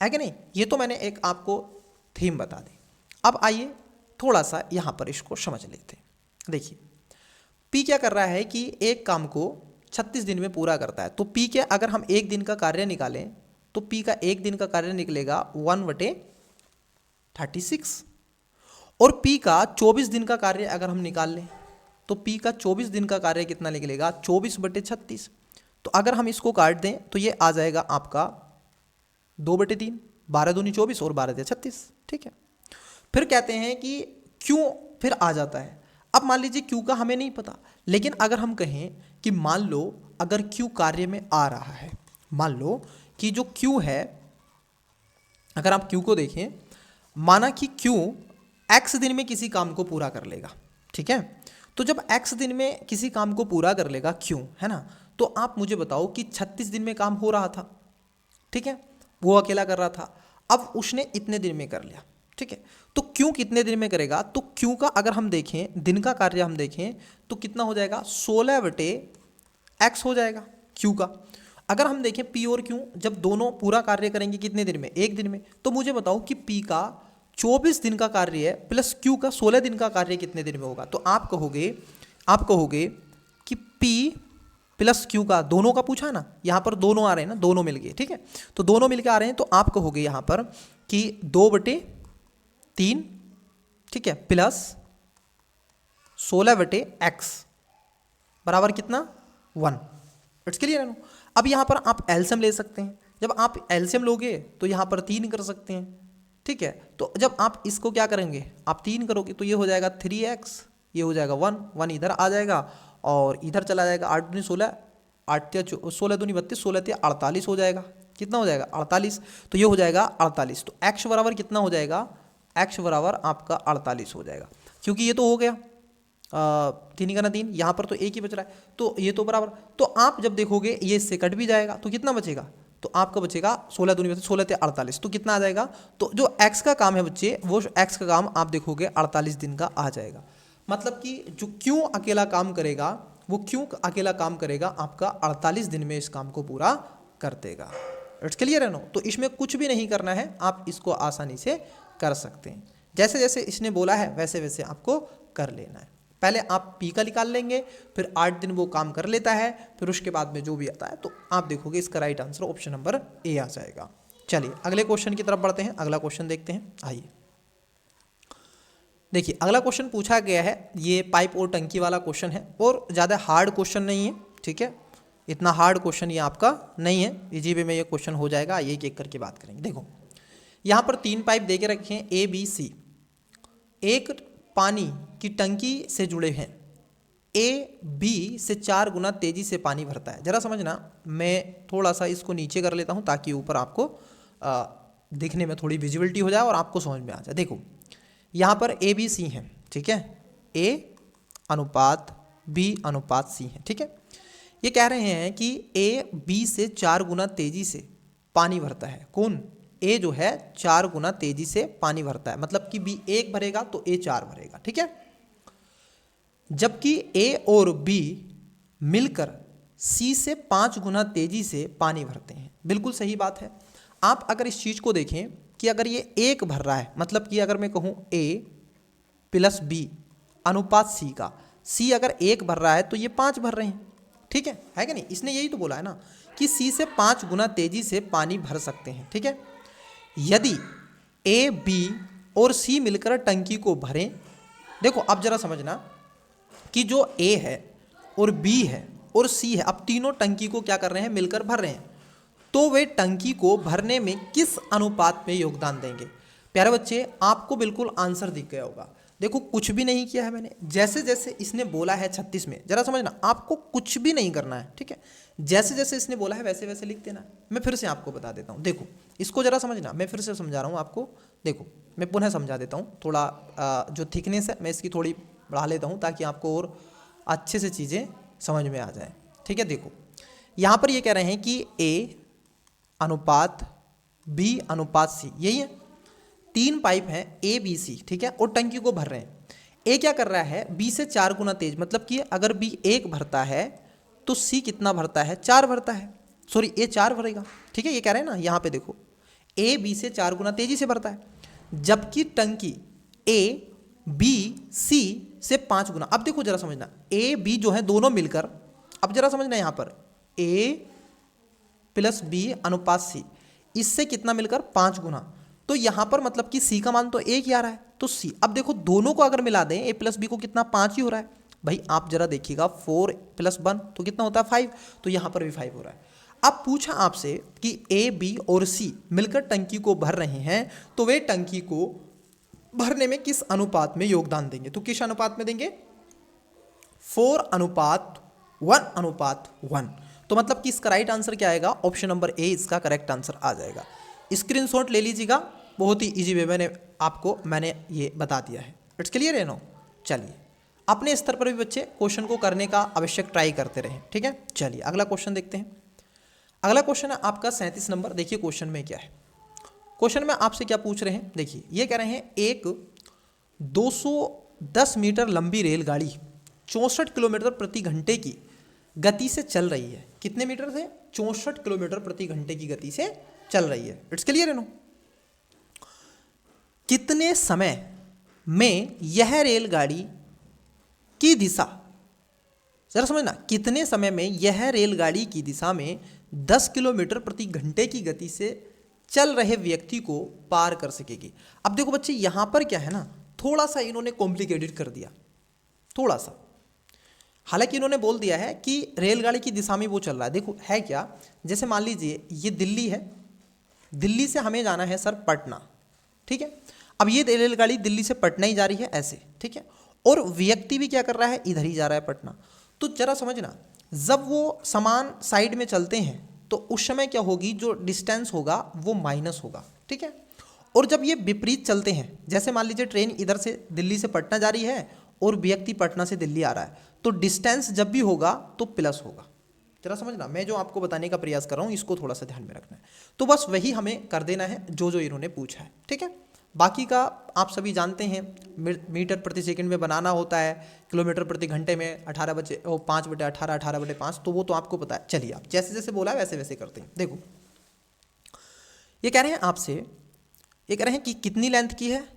है कि नहीं। ये तो मैंने एक आपको थीम बता दी। अब आइए थोड़ा सा यहाँ पर इसको समझ लेते हैं। देखिए P क्या कर रहा है कि एक काम को 36 दिन में पूरा करता है, तो P के अगर हम एक दिन का कार्य निकालें तो P का एक दिन का कार्य निकलेगा 1/36, और P का 24 दिन का कार्य अगर हम निकाल लें तो P का 24 दिन का कार्य कितना निकलेगा, 24/36। तो अगर हम इसको काट दें तो ये आ जाएगा आपका 2/3, 12 दूनी 24 और 12 36, ठीक है। फिर कहते हैं कि क्यों फिर आ जाता है। अब मान लीजिए क्यू का हमें नहीं पता, लेकिन अगर हम कहें कि मान लो अगर क्यू कार्य में आ रहा है, मान लो कि जो क्यू है, अगर आप क्यू को देखें, माना कि क्यू एक्स दिन में किसी काम को पूरा कर लेगा, ठीक है, तो जब एक्स दिन में किसी काम को पूरा कर लेगा क्यू, है ना, तो आप मुझे बताओ कि 36 दिन में काम हो रहा था, ठीक है, वो अकेला कर रहा था, अब उसने इतने दिन में कर लिया, ठीक है। तो क्यू कितने दिन में करेगा, तो क्यू का अगर हम देखें दिन का कार्य हम देखें तो कितना हो जाएगा, 16/x हो जाएगा क्यू का। अगर हम देखें पी और क्यू जब दोनों पूरा कार्य करेंगे कितने दिन में, एक दिन में, तो मुझे बताओ कि पी का 24 दिन का कार्य है प्लस क्यू का 16 दिन का कार्य कितने दिन में होगा। तो आप कहोगे कि पी प्लस क्यू का, दोनों का पूछा ना, यहाँ पर दोनों आ रहे हैं ना, दोनों मिल गए, ठीक है, तो दोनों मिलकर आ रहे हैं, तो आप कहोगे यहाँ पर कि 2/3, ठीक है, प्लस 16/x बराबर कितना, 1। इट्स क्लियर है ना। अब यहाँ पर आप एलसीएम ले सकते हैं, जब आप एलसीएम लोगे तो यहाँ पर 3 कर सकते हैं, ठीक है। तो जब आप इसको क्या करेंगे, आप 3 करोगे तो ये हो जाएगा 3x, ये हो जाएगा 1 इधर आ जाएगा और इधर चला जाएगा, 8 दूनी 16, 8 16 दूनी 32, 16 48 हो जाएगा, कितना हो जाएगा 48, तो ये हो जाएगा 48। तो x बराबर कितना हो जाएगा, x बराबर आपका 48 हो जाएगा, क्योंकि ये तो हो गया 3 का 3, यहाँ पर तो एक ही बच रहा है, तो ये तो बराबर, तो आप जब देखोगे ये इससे कट भी जाएगा तो कितना बचेगा, तो आपका बचेगा 16 दूनी 16 48, तो कितना आ जाएगा, तो जो x का काम है बच्चे, वो x का काम आप देखोगे 48 दिन का आ जाएगा। मतलब कि जो क्यों अकेला काम करेगा, वो क्यों अकेला काम करेगा आपका 48 दिन में इस काम को पूरा कर देगा। इट्स क्लियर है नो। तो इसमें कुछ भी नहीं करना है, आप इसको आसानी से कर सकते हैं, जैसे जैसे इसने बोला है वैसे वैसे आपको कर लेना है। पहले आप पी का निकाल लेंगे, फिर 8 दिन वो काम कर लेता है, फिर उसके बाद में जो भी आता है तो आप देखोगे इसका right answer option number A आ जाएगा। चलिए अगले क्वेश्चन की तरफ बढ़ते हैं, अगला क्वेश्चन देखते हैं। आइए देखिए अगला क्वेश्चन पूछा गया है, ये पाइप और टंकी वाला क्वेश्चन है और ज़्यादा हार्ड क्वेश्चन नहीं है, ठीक है, इतना हार्ड क्वेश्चन ये आपका नहीं है, इजी वे में ये क्वेश्चन हो जाएगा। आइए एक एक करके बात करेंगे। देखो यहाँ पर 3 पाइप दे के रखे हैं ए बी सी, एक पानी की टंकी से जुड़े हैं, ए बी से 4 गुना तेजी से पानी भरता है। जरा समझना, मैं थोड़ा सा इसको नीचे कर लेता हूँ ताकि ऊपर आपको दिखने में थोड़ी विजिबिलिटी हो जाए और आपको समझ में आ जाए। देखो यहाँ पर ए बी सी हैं, ठीक है, ए अनुपात बी अनुपात सी है, ठीक है। ये कह रहे हैं कि ए बी से 4 गुना तेजी से पानी भरता है। कौन, ए जो है 4 गुना तेजी से पानी भरता है, मतलब कि बी 1 भरेगा तो ए 4 भरेगा, ठीक है। जबकि ए और बी मिलकर सी से 5 गुना तेजी से पानी भरते हैं। बिल्कुल सही बात है। आप अगर इस चीज़ को देखें कि अगर ये 1 भर रहा है, मतलब कि अगर मैं कहूँ ए प्लस बी अनुपात सी का, सी अगर 1 भर रहा है तो ये 5 भर रहे हैं, ठीक है कि नहीं। इसने यही तो बोला है ना कि सी से 5 गुना तेजी से पानी भर सकते हैं, ठीक है। यदि ए बी और सी मिलकर टंकी को भरें देखो अब जरा समझना कि जो ए है और बी है और सी है, अब तीनों टंकी को क्या कर रहे हैं, मिलकर भर रहे हैं, तो वे टंकी को भरने में किस अनुपात में योगदान देंगे। प्यारे बच्चे आपको बिल्कुल आंसर दिख गया होगा। देखो कुछ भी नहीं किया है मैंने, जैसे जैसे इसने बोला है 36 में, जरा समझना आपको कुछ भी नहीं करना है, ठीक है, जैसे जैसे इसने बोला है वैसे वैसे लिख देना। मैं फिर से आपको बता देता हूँ, देखो इसको जरा समझना, मैं फिर से समझा रहा हूँ आपको। देखो मैं पुनः समझा देता हूँ, थोड़ा जो थिकनेस है मैं इसकी थोड़ी बढ़ा लेता हूँ ताकि आपको और अच्छे से चीज़ें समझ में आ जाए, ठीक है। देखो यहाँ पर ये कह रहे हैं कि ए अनुपात बी अनुपात सी, यही है, 3 पाइप हैं ए बी सी, ठीक है, और टंकी को भर रहे हैं। ए क्या कर रहा है, बी से 4 गुना तेज, मतलब कि अगर बी 1 भरता है तो सी कितना भरता है, 4 भरता है, सॉरी ए 4 भरेगा, ठीक है, ये कह रहे हैं ना, यहाँ पे देखो ए बी से 4 गुना तेजी से भरता है, जबकि टंकी ए बी सी से 5 गुना। अब देखो जरा समझना, ए बी जो है दोनों मिलकर, अब जरा समझना यहाँ पर ए प्लस बी अनुपात सी, इससे कितना मिलकर 5 गुना, तो यहाँ पर मतलब कि सी का मान तो 1 ही आ रहा है, तो सी, अब देखो दोनों को अगर मिला दें ए प्लस बी को कितना 5 ही हो रहा है भाई, आप जरा देखिएगा 4 + 1 तो कितना होता है 5, तो यहाँ पर भी 5 हो रहा है। अब पूछा आपसे कि ए बी और सी मिलकर टंकी को भर रहे हैं, तो वे टंकी को भरने में किस अनुपात में योगदान देंगे, तो किस अनुपात में देंगे, 4:1:1, तो मतलब कि इसका राइट आंसर क्या आएगा, ऑप्शन नंबर ए इसका करेक्ट आंसर आ जाएगा। स्क्रीनशॉट ले लीजिएगा, बहुत ही इजी वे में मैंने ये बता दिया है। इट्स क्लियर है नो। चलिए अपने स्तर पर भी बच्चे क्वेश्चन को करने का आवश्यक ट्राई करते रहें, ठीक है। चलिए अगला क्वेश्चन देखते हैं। अगला क्वेश्चन है आपका 37 नंबर। देखिए क्वेश्चन में क्या है, क्वेश्चन में आपसे क्या पूछ रहे हैं, देखिए ये कह रहे हैं एक 210 मीटर लंबी रेलगाड़ी 64 किलोमीटर प्रति घंटे की गति से चल रही है। कितने मीटर से, 64 किलोमीटर प्रति घंटे की गति से चल रही है। इट्स क्लियर है नो। कितने समय में यह रेलगाड़ी की दिशा, जरा समझना, कितने समय में यह रेलगाड़ी की दिशा में 10 किलोमीटर प्रति घंटे की गति से चल रहे व्यक्ति को पार कर सकेगी। अब देखो बच्चे यहां पर क्या है ना, थोड़ा सा इन्होंने कॉम्प्लिकेटेड कर दिया, थोड़ा सा, हालांकि इन्होंने बोल दिया है कि रेलगाड़ी की दिशा में वो चल रहा है। देखो है क्या, जैसे मान लीजिए ये दिल्ली है, दिल्ली से हमें जाना है सर पटना, ठीक है, अब ये रेलगाड़ी दिल्ली से पटना ही जा रही है ऐसे, ठीक है, और व्यक्ति भी क्या कर रहा है, इधर ही जा रहा है पटना। तो जरा समझना, जब वो समान साइड में चलते हैं तो उस समय क्या होगी, जो डिस्टेंस होगा वो माइनस होगा, ठीक है, और जब ये विपरीत चलते हैं, जैसे मान लीजिए ट्रेन इधर से दिल्ली से पटना जा रही है और व्यक्ति पटना से दिल्ली आ रहा है, तो डिस्टेंस जब भी होगा तो प्लस होगा। जरा समझना, मैं जो आपको बताने का प्रयास कर रहा हूँ इसको थोड़ा सा ध्यान में रखना है। तो बस वही हमें कर देना है जो जो इन्होंने पूछा है, ठीक है। बाकी का आप सभी जानते हैं, मीटर प्रति सेकंड में बनाना होता है, किलोमीटर प्रति घंटे में 5/18 18/5, तो वो तो आपको पता है। चलिए आप जैसे जैसे बोला है वैसे वैसे करते हैं। देखो ये कह रहे हैं आपसे, ये कह रहे हैं कि कितनी लेंथ की है,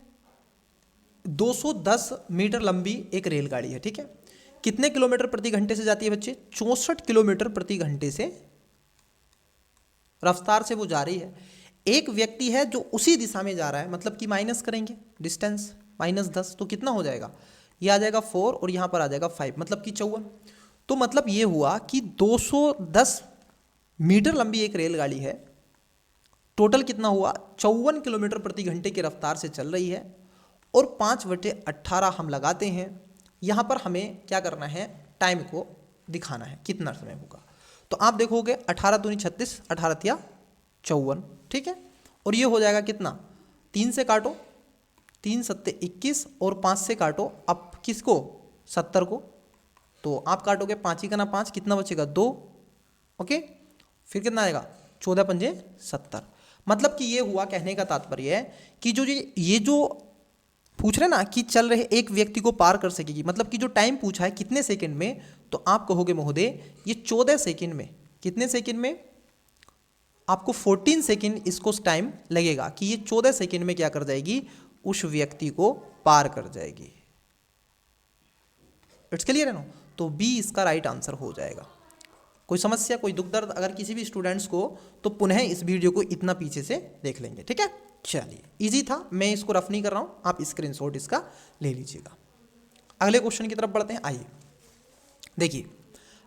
210 मीटर लंबी एक रेलगाड़ी है, ठीक है, कितने किलोमीटर प्रति घंटे से जाती है बच्चे, 64 किलोमीटर प्रति घंटे से रफ्तार से वो जा रही है। एक व्यक्ति है जो उसी दिशा में जा रहा है, मतलब कि माइनस करेंगे डिस्टेंस, -10, तो कितना हो जाएगा, ये आ जाएगा 4 और यहाँ पर आ जाएगा 5, मतलब कि 54। तो मतलब ये हुआ कि 210 मीटर लंबी एक रेलगाड़ी है, टोटल कितना हुआ, 54 किलोमीटर प्रति घंटे की रफ्तार से चल रही है, और 5/18 हम लगाते हैं। यहाँ पर हमें क्या करना है, टाइम को दिखाना है कितना समय होगा। तो आप देखोगे 18 दूनी 36, 18 तिया 54, ठीक है, और ये हो जाएगा कितना, 3 से काटो, 3 सत्ते 21 और 5 से काटो, अब किसको, 70 को, तो आप काटोगे 5 ही का ना 5, कितना बचेगा 2, ओके, फिर कितना आएगा 14 पंजे 70। मतलब कि ये हुआ, कहने का तात्पर्य है कि जो ये जो पूछ रहे ना कि चल रहे एक व्यक्ति को पार कर सकेगी, मतलब कि जो टाइम पूछा है कितने सेकंड में, तो आप कहोगे महोदय ये 14 सेकंड में, कितने सेकंड में, आपको 14 सेकंड इसको टाइम लगेगा कि ये 14 सेकंड में क्या कर जाएगी, उस व्यक्ति को पार कर जाएगी। इट्स क्लियर है ना। तो बी इसका राइट आंसर हो जाएगा। कोई समस्या, कोई दुख दर्द अगर किसी भी स्टूडेंट्स को, तो पुनः इस वीडियो को इतना पीछे से देख लेंगे, ठीक है। चलिए इजी था, मैं इसको रफ नहीं कर रहा हूँ, आप स्क्रीनशॉट इसका ले लीजिएगा। अगले क्वेश्चन की तरफ बढ़ते हैं। आइए देखिए,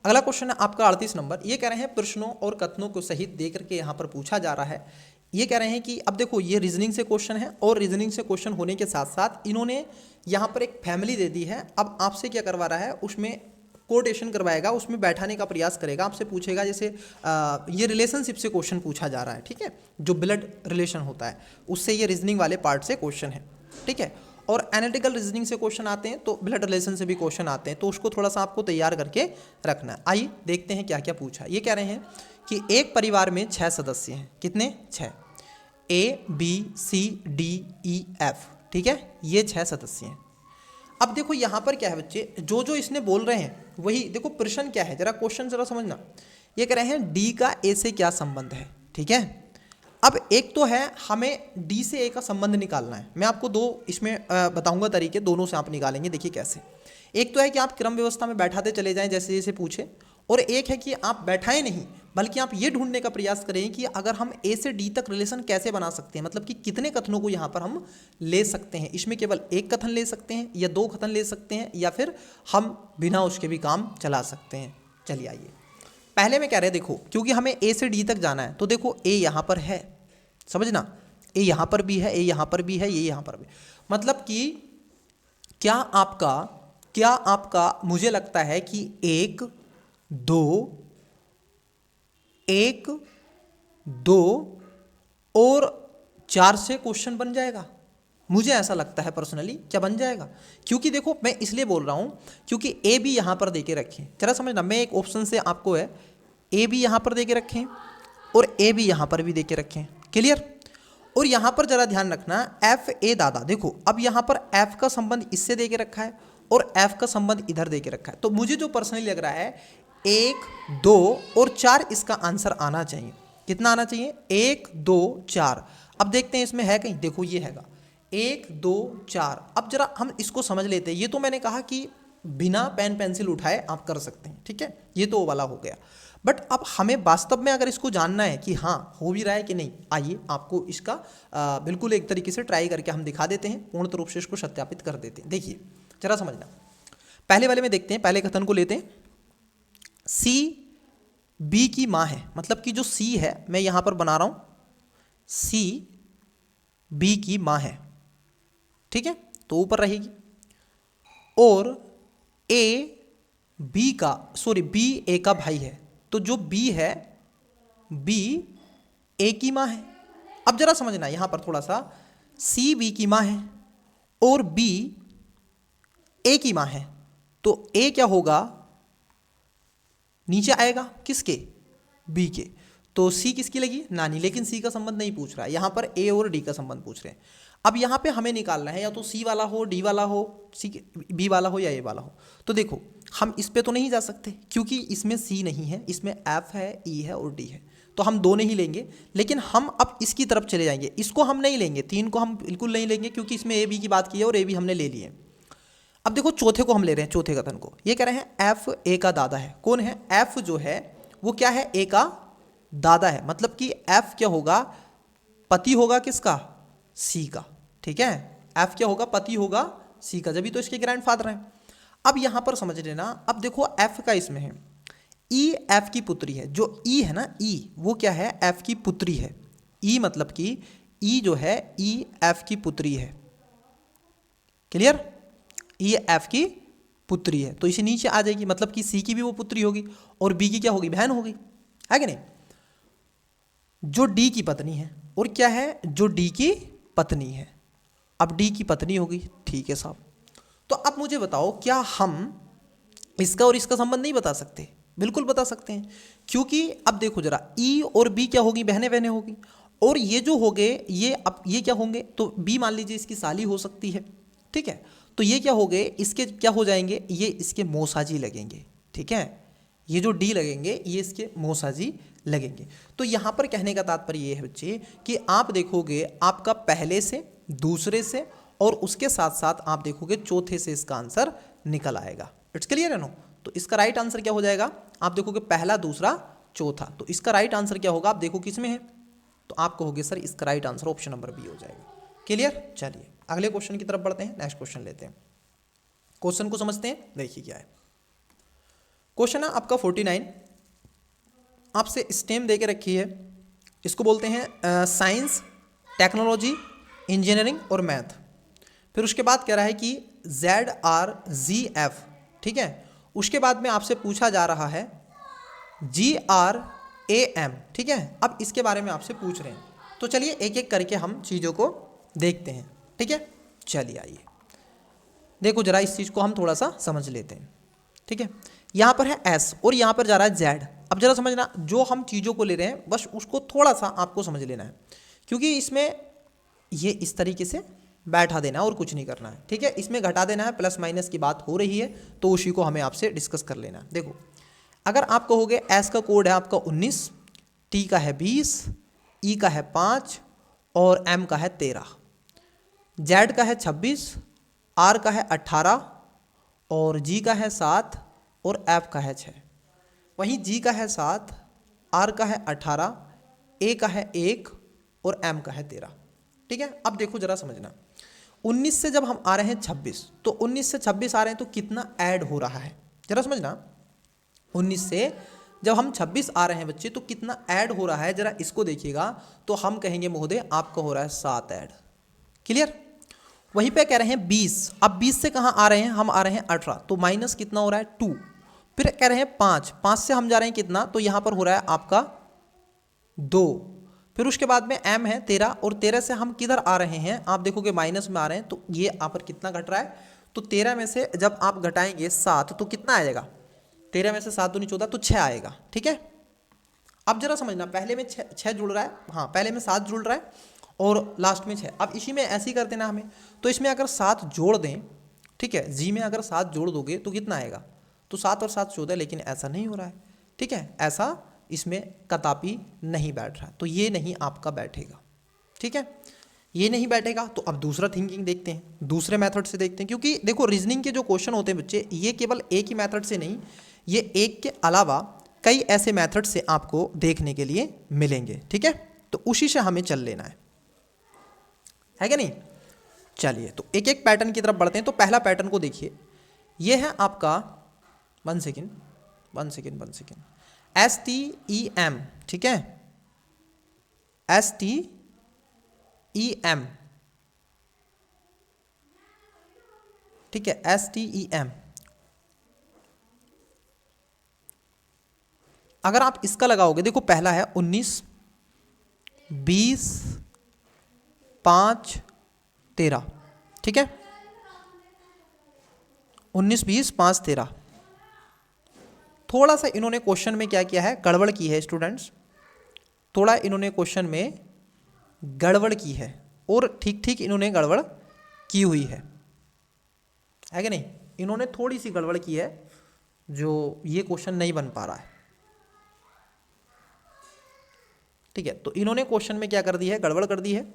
अगला क्वेश्चन है आपका 38 नंबर। ये कह रहे हैं प्रश्नों और कथनों को सहित दे करके यहाँ पर पूछा जा रहा है। ये कह रहे हैं कि अब देखो ये रीजनिंग से क्वेश्चन है और रीजनिंग से क्वेश्चन होने के साथ साथ इन्होंने यहाँ पर एक फैमिली दे दी है। अब आपसे क्या करवा रहा है, उसमें कोटेशन करवाएगा, उसमें बैठाने का प्रयास करेगा, आपसे पूछेगा। जैसे ये रिलेशनशिप से क्वेश्चन पूछा जा रहा है, ठीक है, जो ब्लड रिलेशन होता है उससे ये रीजनिंग वाले पार्ट से क्वेश्चन है, ठीक है। और एनालिटिकल रीजनिंग से क्वेश्चन आते हैं, तो ब्लड रिलेशन से भी क्वेश्चन आते हैं, तो उसको थोड़ा सा आपको तैयार करके रखना है। आइए देखते हैं क्या क्या पूछा। ये कह रहे हैं कि एक परिवार में 6 सदस्य हैं। कितने? 6। ABCDEF, ठीक है, ये 6 सदस्य हैं। अब देखो यहाँ पर क्या है बच्चे, जो जो इसने बोल रहे हैं वही देखो। प्रश्न क्या है, जरा क्वेश्चन जरा समझना। ये कह रहे हैं डी का ए से क्या संबंध है, ठीक है। अब एक तो है हमें डी से ए का संबंध निकालना है। मैं आपको दो इसमें बताऊंगा तरीके, दोनों से आप निकालेंगे। देखिए कैसे। एक तो है कि आप क्रम व्यवस्था में बैठाते चले जाएं जैसे जैसे पूछे, और एक है कि आप बैठाएं नहीं बल्कि आप ये ढूंढने का प्रयास करें कि अगर हम ए से डी तक रिलेशन कैसे बना सकते हैं, मतलब कि कितने कथनों को यहाँ पर हम ले सकते हैं। इसमें केवल एक कथन ले सकते हैं या 2 कथन ले सकते हैं, या फिर हम बिना उसके भी काम चला सकते हैं। चलिए आइए, पहले में कह रहे हैं देखो, क्योंकि हमें ए से डी तक जाना है, तो देखो ए यहाँ पर है, समझना, ए यहाँ पर भी है, ए यहाँ पर भी है, ये यहाँ पर भी। मतलब कि क्या आपका मुझे लगता है कि 1 2 और 4 से क्वेश्चन बन जाएगा। मुझे ऐसा लगता है पर्सनली, क्या बन जाएगा? क्योंकि देखो मैं इसलिए बोल रहा हूँ क्योंकि ए भी यहाँ पर दे के रखें, जरा समझना। मैं एक ऑप्शन से आपको है ए भी यहाँ पर दे के रखें और ए भी यहाँ पर भी दे के रखें, क्लियर। और यहाँ पर जरा ध्यान रखना, एफ ए दादा, देखो अब यहाँ पर एफ का संबंध इससे दे के रखा है और एफ का संबंध इधर दे के रखा है। तो मुझे जो पर्सनली लग रहा है 1 2 और 4 इसका आंसर आना चाहिए। कितना आना चाहिए? 1 2 4। अब देखते हैं इसमें है कहीं, देखो ये हैगा 1 2 4। अब जरा हम इसको समझ लेते हैं। ये तो मैंने कहा कि बिना पेन पेंसिल उठाए आप कर सकते हैं, ठीक है, ये तो वो वाला हो गया। बट अब हमें वास्तव में अगर इसको जानना है कि हाँ हो भी रहा है कि नहीं, आइए आपको इसका बिल्कुल एक तरीके से ट्राई करके हम दिखा देते हैं, पूर्ण रूप से इसको सत्यापित कर देते हैं। देखिए जरा समझना, पहले वाले में देखते हैं, पहले कथन को लेते हैं। सी बी की माँ है, मतलब कि जो सी है मैं यहाँ पर बना रहा हूँ, सी बी की माँ है, ठीक है, तो ऊपर रहेगी। और बी ए का भाई है, तो जो बी है बी ए की माँ है। अब जरा समझना यहां पर थोड़ा सा, सी बी की माँ है और बी ए की माँ है, तो ए क्या होगा, नीचे आएगा किसके, बी के। तो सी किसकी लगी, नानी, लेकिन सी का संबंध नहीं पूछ रहा है, यहां पर ए और डी का संबंध पूछ रहे हैं। अब यहाँ पे हमें निकालना है या तो सी वाला हो, डी वाला हो, बी वाला हो या ए वाला हो। तो देखो हम इस पे तो नहीं जा सकते क्योंकि इसमें सी नहीं है, इसमें एफ है, ई है और डी है, तो हम 2 नहीं लेंगे। लेकिन हम अब इसकी तरफ चले जाएंगे, इसको हम नहीं लेंगे, 3 को हम बिल्कुल नहीं लेंगे क्योंकि इसमें ए बी की बात की है और ए बी हमने ले लिए। अब देखो चौथे को हम ले रहे हैं, चौथे कथन को। ये कह रहे हैं एफ ए का दादा है। कौन है? एफ जो है वो क्या है, ए का दादा है, मतलब कि एफ क्या होगा, पति होगा किसका, सी का, ठीक है। एफ क्या होगा, पति होगा सी का, जब भी तो इसके ग्रैंडफादर हैं। अब यहां पर समझ लेना, अब देखो एफ का इसमें है, ई एफ की पुत्री है। जो ई है ना, ई वो क्या है, एफ की पुत्री है। ई मतलब कि ई जो है, ई एफ की पुत्री है, क्लियर, ई एफ की पुत्री है, तो इसे नीचे आ जाएगी, मतलब कि सी की भी वो पुत्री होगी और बी की क्या होगी, बहन होगी, है कि नहीं। जो डी की पत्नी है, और क्या है, जो डी की पत्नी है। अब डी की पत्नी होगी, ठीक है साहब। तो अब मुझे बताओ, क्या हम इसका और इसका संबंध नहीं बता सकते? बिल्कुल बता सकते हैं, क्योंकि अब देखो जरा, ई और बी क्या होगी, बहने बहने होगी, और ये जो हो गए ये, अब ये क्या होंगे, तो बी मान लीजिए इसकी साली हो सकती है, ठीक है, तो ये क्या हो गए, इसके क्या हो जाएंगे, ये इसके मौसाजी लगेंगे, ठीक है, ये जो डी लगेंगे ये इसके मौसाजी लगेंगे। तो यहाँ पर कहने का तात्पर्य ये है बच्चे कि आप देखोगे आपका पहले से, दूसरे से और उसके साथ साथ आप देखोगे चौथे से इसका आंसर निकल आएगा। इट्स क्लियर है नो। तो इसका राइट आंसर क्या हो जाएगा, आप देखोगे पहला, दूसरा, चौथा, तो इसका राइट आंसर क्या होगा, आप देखो किसमें है, तो आप कहोगे सर इसका right answer option number B हो जाएगा। क्लियर। चलिए अगले क्वेश्चन की तरफ बढ़ते हैं, नेक्स्ट क्वेश्चन लेते हैं। क्वेश्चन को समझते हैं, देखिए क्या है क्वेश्चन है आपका 49। आपसे स्टेम दे के रखी है, इसको बोलते हैं साइंस, टेक्नोलॉजी, इंजीनियरिंग और मैथ। फिर उसके बाद कह रहा है कि ZRGF, ठीक है। उसके बाद में आपसे पूछा जा रहा है GRAM, ठीक है। अब इसके बारे में आपसे पूछ रहे हैं, तो चलिए एक एक करके हम चीज़ों को देखते हैं, ठीक है। चलिए आइए देखो जरा, इस चीज़ को हम थोड़ा सा समझ लेते हैं, ठीक है। यहाँ पर है S और यहाँ पर जा रहा है Z। अब जरा समझना, जो हम चीज़ों को ले रहे हैं बस उसको थोड़ा सा आपको समझ लेना है, क्योंकि इसमें ये इस तरीके से बैठा देना है और कुछ नहीं करना है, ठीक है। इसमें घटा देना है, प्लस माइनस की बात हो रही है तो उसी को हमें आपसे डिस्कस कर लेना है। देखो अगर आप कहोगे S का कोड है आपका 19, T का है 20, E का है 5 और M का है 13, Z का है 26, R का है 18 और G का है 7 और F का है 6। वहीं G का है 7, R का है 18, A का है 1 और M का है 13, ठीक है। अब देखो जरा समझना, 19 से जब हम आ रहे हैं 26, तो 19 से 26 आ रहे हैं तो कितना ऐड हो रहा है, जरा समझना। 19 से जब हम 26 आ रहे हैं बच्चे, तो कितना ऐड हो रहा है, जरा इसको देखिएगा। तो हम कहेंगे महोदय आपका हो रहा है 7 ऐड, क्लियर। वहीं पे कह रहे हैं 20, अब 20 से कहाँ आ रहे हैं, हम आ रहे हैं 18, तो माइनस कितना हो रहा है 2। फिर कह रहे हैं 5 से हम जा रहे हैं कितना, तो यहाँ पर हो रहा है आपका 2। फिर उसके बाद में M है 13 और 13 से हम किधर आ रहे हैं, आप देखोगे माइनस में आ रहे हैं, तो ये यहाँ पर कितना घट रहा है, तो 13 में से जब आप घटाएंगे 7 तो कितना आएगा, 13 में से 7 दूनी 14 तो 6 आएगा, ठीक है। अब जरा समझना, पहले में 6 जुड़ रहा है, हाँ पहले में 7 जुड़ रहा है और लास्ट में 6। अब इसी में ऐसे ही कर देना हमें, तो इसमें अगर 7 जोड़ दें, ठीक है, जी में अगर 7 जोड़ दोगे तो कितना आएगा, तो 7 और 7 14, लेकिन ऐसा नहीं हो रहा है, ठीक है। ऐसा इसमें कदापि नहीं बैठ रहा है, तो ये नहीं आपका बैठेगा, ठीक है, ये नहीं बैठेगा। तो अब दूसरा थिंकिंग देखते हैं, दूसरे मेथड से देखते हैं, क्योंकि देखो रीजनिंग के जो क्वेश्चन होते हैं बच्चे, ये केवल एक ही मेथड से नहीं, ये एक के अलावा कई ऐसे मेथड से आपको देखने के लिए मिलेंगे, ठीक है। तो उसी से हमें चल लेना है कि नहीं। चलिए तो एक एक पैटर्न की तरफ बढ़ते हैं। तो पहला पैटर्न को देखिए, ये है आपका 1 सेकेंड STEM, ठीक है, STEM, ठीक है, STEM। अगर आप इसका लगाओगे, देखो पहला है 19, 20, 5, 13, ठीक है, 19, 20, 5, 13। थोड़ा सा इन्होंने क्वेश्चन में क्या किया है, गड़बड़ की है स्टूडेंट्स, थोड़ा इन्होंने क्वेश्चन में गड़बड़ की है और ठीक ठीक इन्होंने गड़बड़ की हुई है कि नहीं। इन्होंने थोड़ी सी गड़बड़ की है, जो ये क्वेश्चन नहीं बन पा रहा है, ठीक है। तो इन्होंने क्वेश्चन में क्या कर दी है, गड़बड़ कर दी है,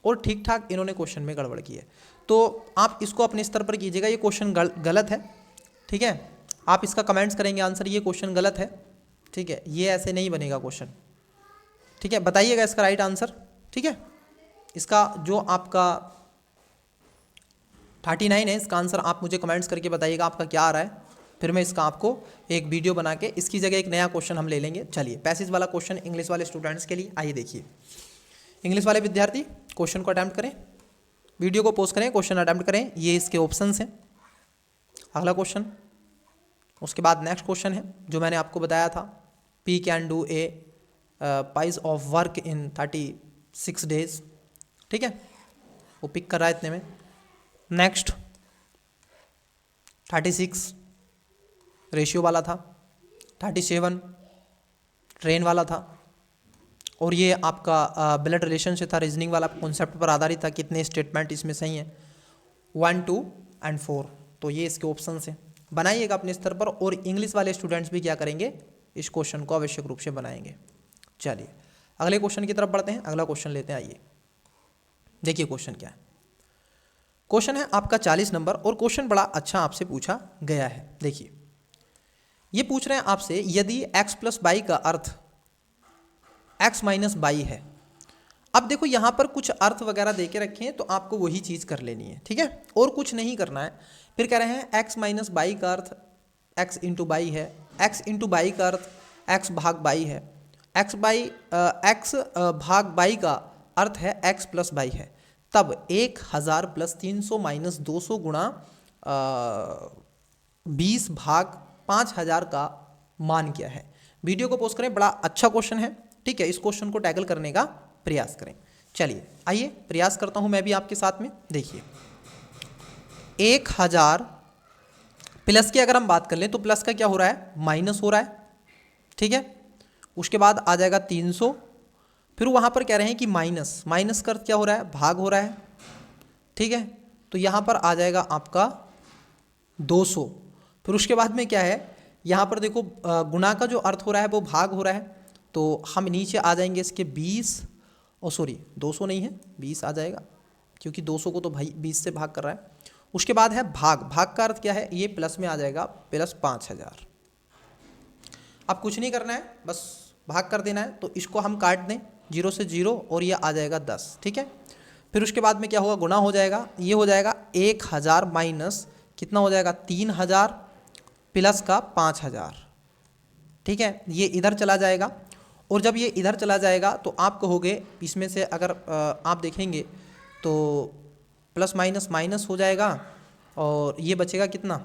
और ठीक ठाक इन्होंने क्वेश्चन में गड़बड़ की है। तो आप इसको अपने स्तर पर कीजिएगा, ये क्वेश्चन गलत है, ठीक है। आप इसका कमेंट्स करेंगे आंसर, ये क्वेश्चन गलत है, ठीक है, ये ऐसे नहीं बनेगा क्वेश्चन, ठीक है। बताइएगा इसका राइट आंसर, ठीक है। इसका जो आपका 39 है, इसका आंसर आप मुझे कमेंट्स करके बताइएगा आपका क्या आ रहा है, फिर मैं इसका आपको एक वीडियो बना के इसकी जगह एक नया क्वेश्चन हम ले लेंगे। चलिए पैसेज वाला क्वेश्चन इंग्लिश वाले स्टूडेंट्स के लिए, आइए देखिए। इंग्लिश वाले विद्यार्थी क्वेश्चन को अटैम्प्ट करें, वीडियो को पोस्ट करें, क्वेश्चन अटैम्प्ट करें, ये इसके ऑप्शंस हैं। अगला क्वेश्चन, उसके बाद नेक्स्ट क्वेश्चन है जो मैंने आपको बताया था, P can do a pies of work in 36 days, ठीक है, वो पिक कर रहा है इतने में। नेक्स्ट 36 रेशियो वाला था, 37 ट्रेन वाला था, और ये आपका ब्लड रिलेशन से था, रीजनिंग वाला कॉन्सेप्ट पर आधारित था, कितने स्टेटमेंट इसमें सही हैं, 1, 2 और 4। तो ये इसके ऑप्शन हैं, बनाइएगा अपने स्तर पर, और इंग्लिश वाले स्टूडेंट्स भी क्या करेंगे, इस क्वेश्चन को आवश्यक रूप से बनाएंगे। चलिए अगले क्वेश्चन की तरफ बढ़ते हैं, अगला क्वेश्चन लेते हैं, आइए देखिए क्वेश्चन क्या है। क्वेश्चन है आपका 40 नंबर, और क्वेश्चन बड़ा अच्छा आपसे पूछा गया है। देखिए ये पूछ रहे हैं आपसे, यदि x + y का अर्थ x - y है, अब देखो यहाँ पर कुछ अर्थ वगैरह दे के रखे हैं तो आपको वही चीज़ कर लेनी है, ठीक है, और कुछ नहीं करना है। फिर कह रहे हैं x माइनस बाई का अर्थ x इंटू बाई है, x इंटू बाई का अर्थ x भाग बाई है, x भाग बाई का अर्थ है x प्लस बाई है। तब 1000 प्लस 300 माइनस 200 गुणा 20 भाग 5000 का मान क्या है। वीडियो को पोस्ट करें, बड़ा अच्छा क्वेश्चन है, ठीक है, इस क्वेश्चन को टैकल करने का प्रयास करें। चलिए आइए प्रयास करता हूं मैं भी आपके साथ में। देखिए 1000 प्लस की अगर हम बात कर लें तो प्लस का क्या हो रहा है, माइनस हो रहा है, ठीक है। उसके बाद आ जाएगा 300, फिर वहां पर कह रहे हैं कि माइनस, माइनस का अर्थ क्या हो रहा है, भाग हो रहा है, ठीक है। तो यहां पर आ जाएगा आपका 200। फिर उसके बाद में क्या है, यहाँ पर देखो गुणा का जो अर्थ हो रहा है वो भाग हो रहा है, तो हम नीचे आ जाएंगे इसके 20, और सॉरी 200 नहीं है 20 आ जाएगा, क्योंकि 200 को तो भाई 20 से भाग कर रहा है। उसके बाद है भाग, भाग का अर्थ क्या है, ये प्लस में आ जाएगा प्लस 5000। अब कुछ नहीं करना है, बस भाग कर देना है, तो इसको हम काट दें 0 से 0 और ये आ जाएगा 10, ठीक है। फिर उसके बाद में क्या होगा, गुणा हो जाएगा, ये हो जाएगा 1000 माइनस कितना हो जाएगा 3000 प्लस का 5000, ठीक है, ये इधर चला जाएगा। और जब ये इधर चला जाएगा तो आप कहोगे इसमें से अगर आप देखेंगे तो प्लस माइनस माइनस हो जाएगा और ये बचेगा कितना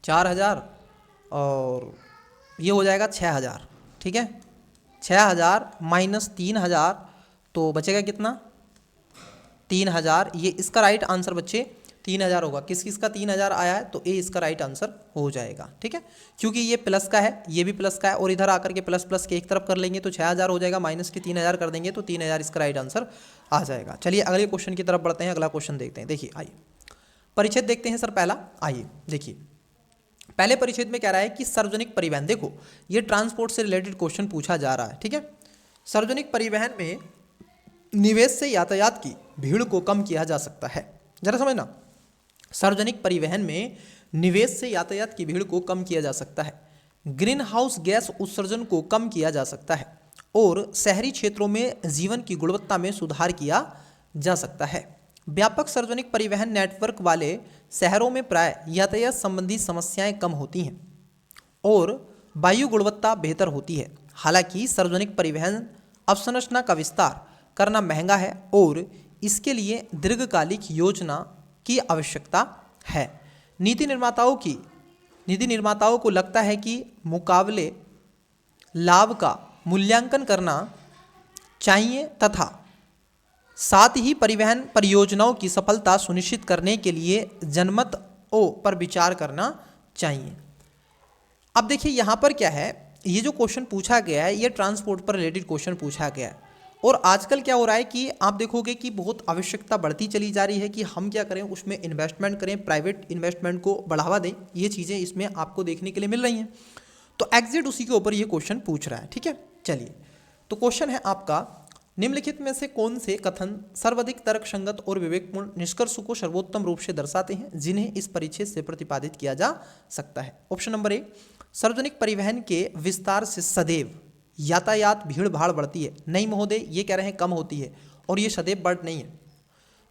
4000 और ये हो जाएगा 6000, ठीक है। 6000 माइनस 3000 तो बचेगा कितना 3000। ये इसका राइट आंसर बच्चे 3000 होगा। किस किस का 3000 आया है, तो ए इसका राइट आंसर हो जाएगा, ठीक है, क्योंकि ये प्लस का है, ये भी प्लस का है, और इधर आकर के प्लस प्लस के एक तरफ कर लेंगे तो 6000 हो जाएगा, माइनस के 3000 कर देंगे तो 3000 इसका राइट आंसर आ जाएगा। चलिए अगले क्वेश्चन की तरफ बढ़ते हैं, अगला क्वेश्चन देखते हैं। देखिए आइए परिच्छेद देखते हैं सर पहला। आइए देखिए पहले परिच्छेद में कह रहा है कि सार्वजनिक परिवहन, देखो ये ट्रांसपोर्ट से रिलेटेड क्वेश्चन पूछा जा रहा है, ठीक है। सार्वजनिक परिवहन में निवेश से यातायात की भीड़ को कम किया जा सकता है। जरा समझना, सार्वजनिक परिवहन में निवेश से यातायात की भीड़ को कम किया जा सकता है, ग्रीन हाउस गैस उत्सर्जन को कम किया जा सकता है और शहरी क्षेत्रों में जीवन की गुणवत्ता में सुधार किया जा सकता है। व्यापक सार्वजनिक परिवहन नेटवर्क वाले शहरों में प्राय यातायात संबंधी समस्याएं कम होती हैं और वायु गुणवत्ता बेहतर होती है। हालांकि सार्वजनिक परिवहन अवसंरचना का विस्तार करना महंगा है और इसके लिए दीर्घकालिक योजना की आवश्यकता है। नीति निर्माताओं को लगता है कि मुकाबले लाभ का मूल्यांकन करना चाहिए तथा साथ ही परिवहन परियोजनाओं की सफलता सुनिश्चित करने के लिए जनमतों पर विचार करना चाहिए। अब देखिए यहाँ पर क्या है, ये जो क्वेश्चन पूछा गया है ये ट्रांसपोर्ट पर रिलेटेड क्वेश्चन पूछा गया है, और आजकल क्या हो रहा है कि आप देखोगे कि बहुत आवश्यकता बढ़ती चली जा रही है कि हम क्या करें, उसमें इन्वेस्टमेंट करें, प्राइवेट इन्वेस्टमेंट को बढ़ावा दें। ये चीज़ें इसमें आपको देखने के लिए मिल रही हैं, तो एग्जैक्ट उसी के ऊपर ये क्वेश्चन पूछ रहा है, ठीक है। चलिए तो क्वेश्चन है आपका, निम्नलिखित में से कौन से कथन सर्वाधिक तर्कसंगत और विवेकपूर्ण निष्कर्ष को सर्वोत्तम रूप से दर्शाते हैं जिन्हें इस परिच्छेद से प्रतिपादित किया जा सकता है। ऑप्शन नंबर ए, सार्वजनिक परिवहन के विस्तार से सदैव यातायात भीड़ भाड़ बढ़ती है। नहीं महोदय, ये कह रहे हैं कम होती है, और ये सदैव बढ़ नहीं है।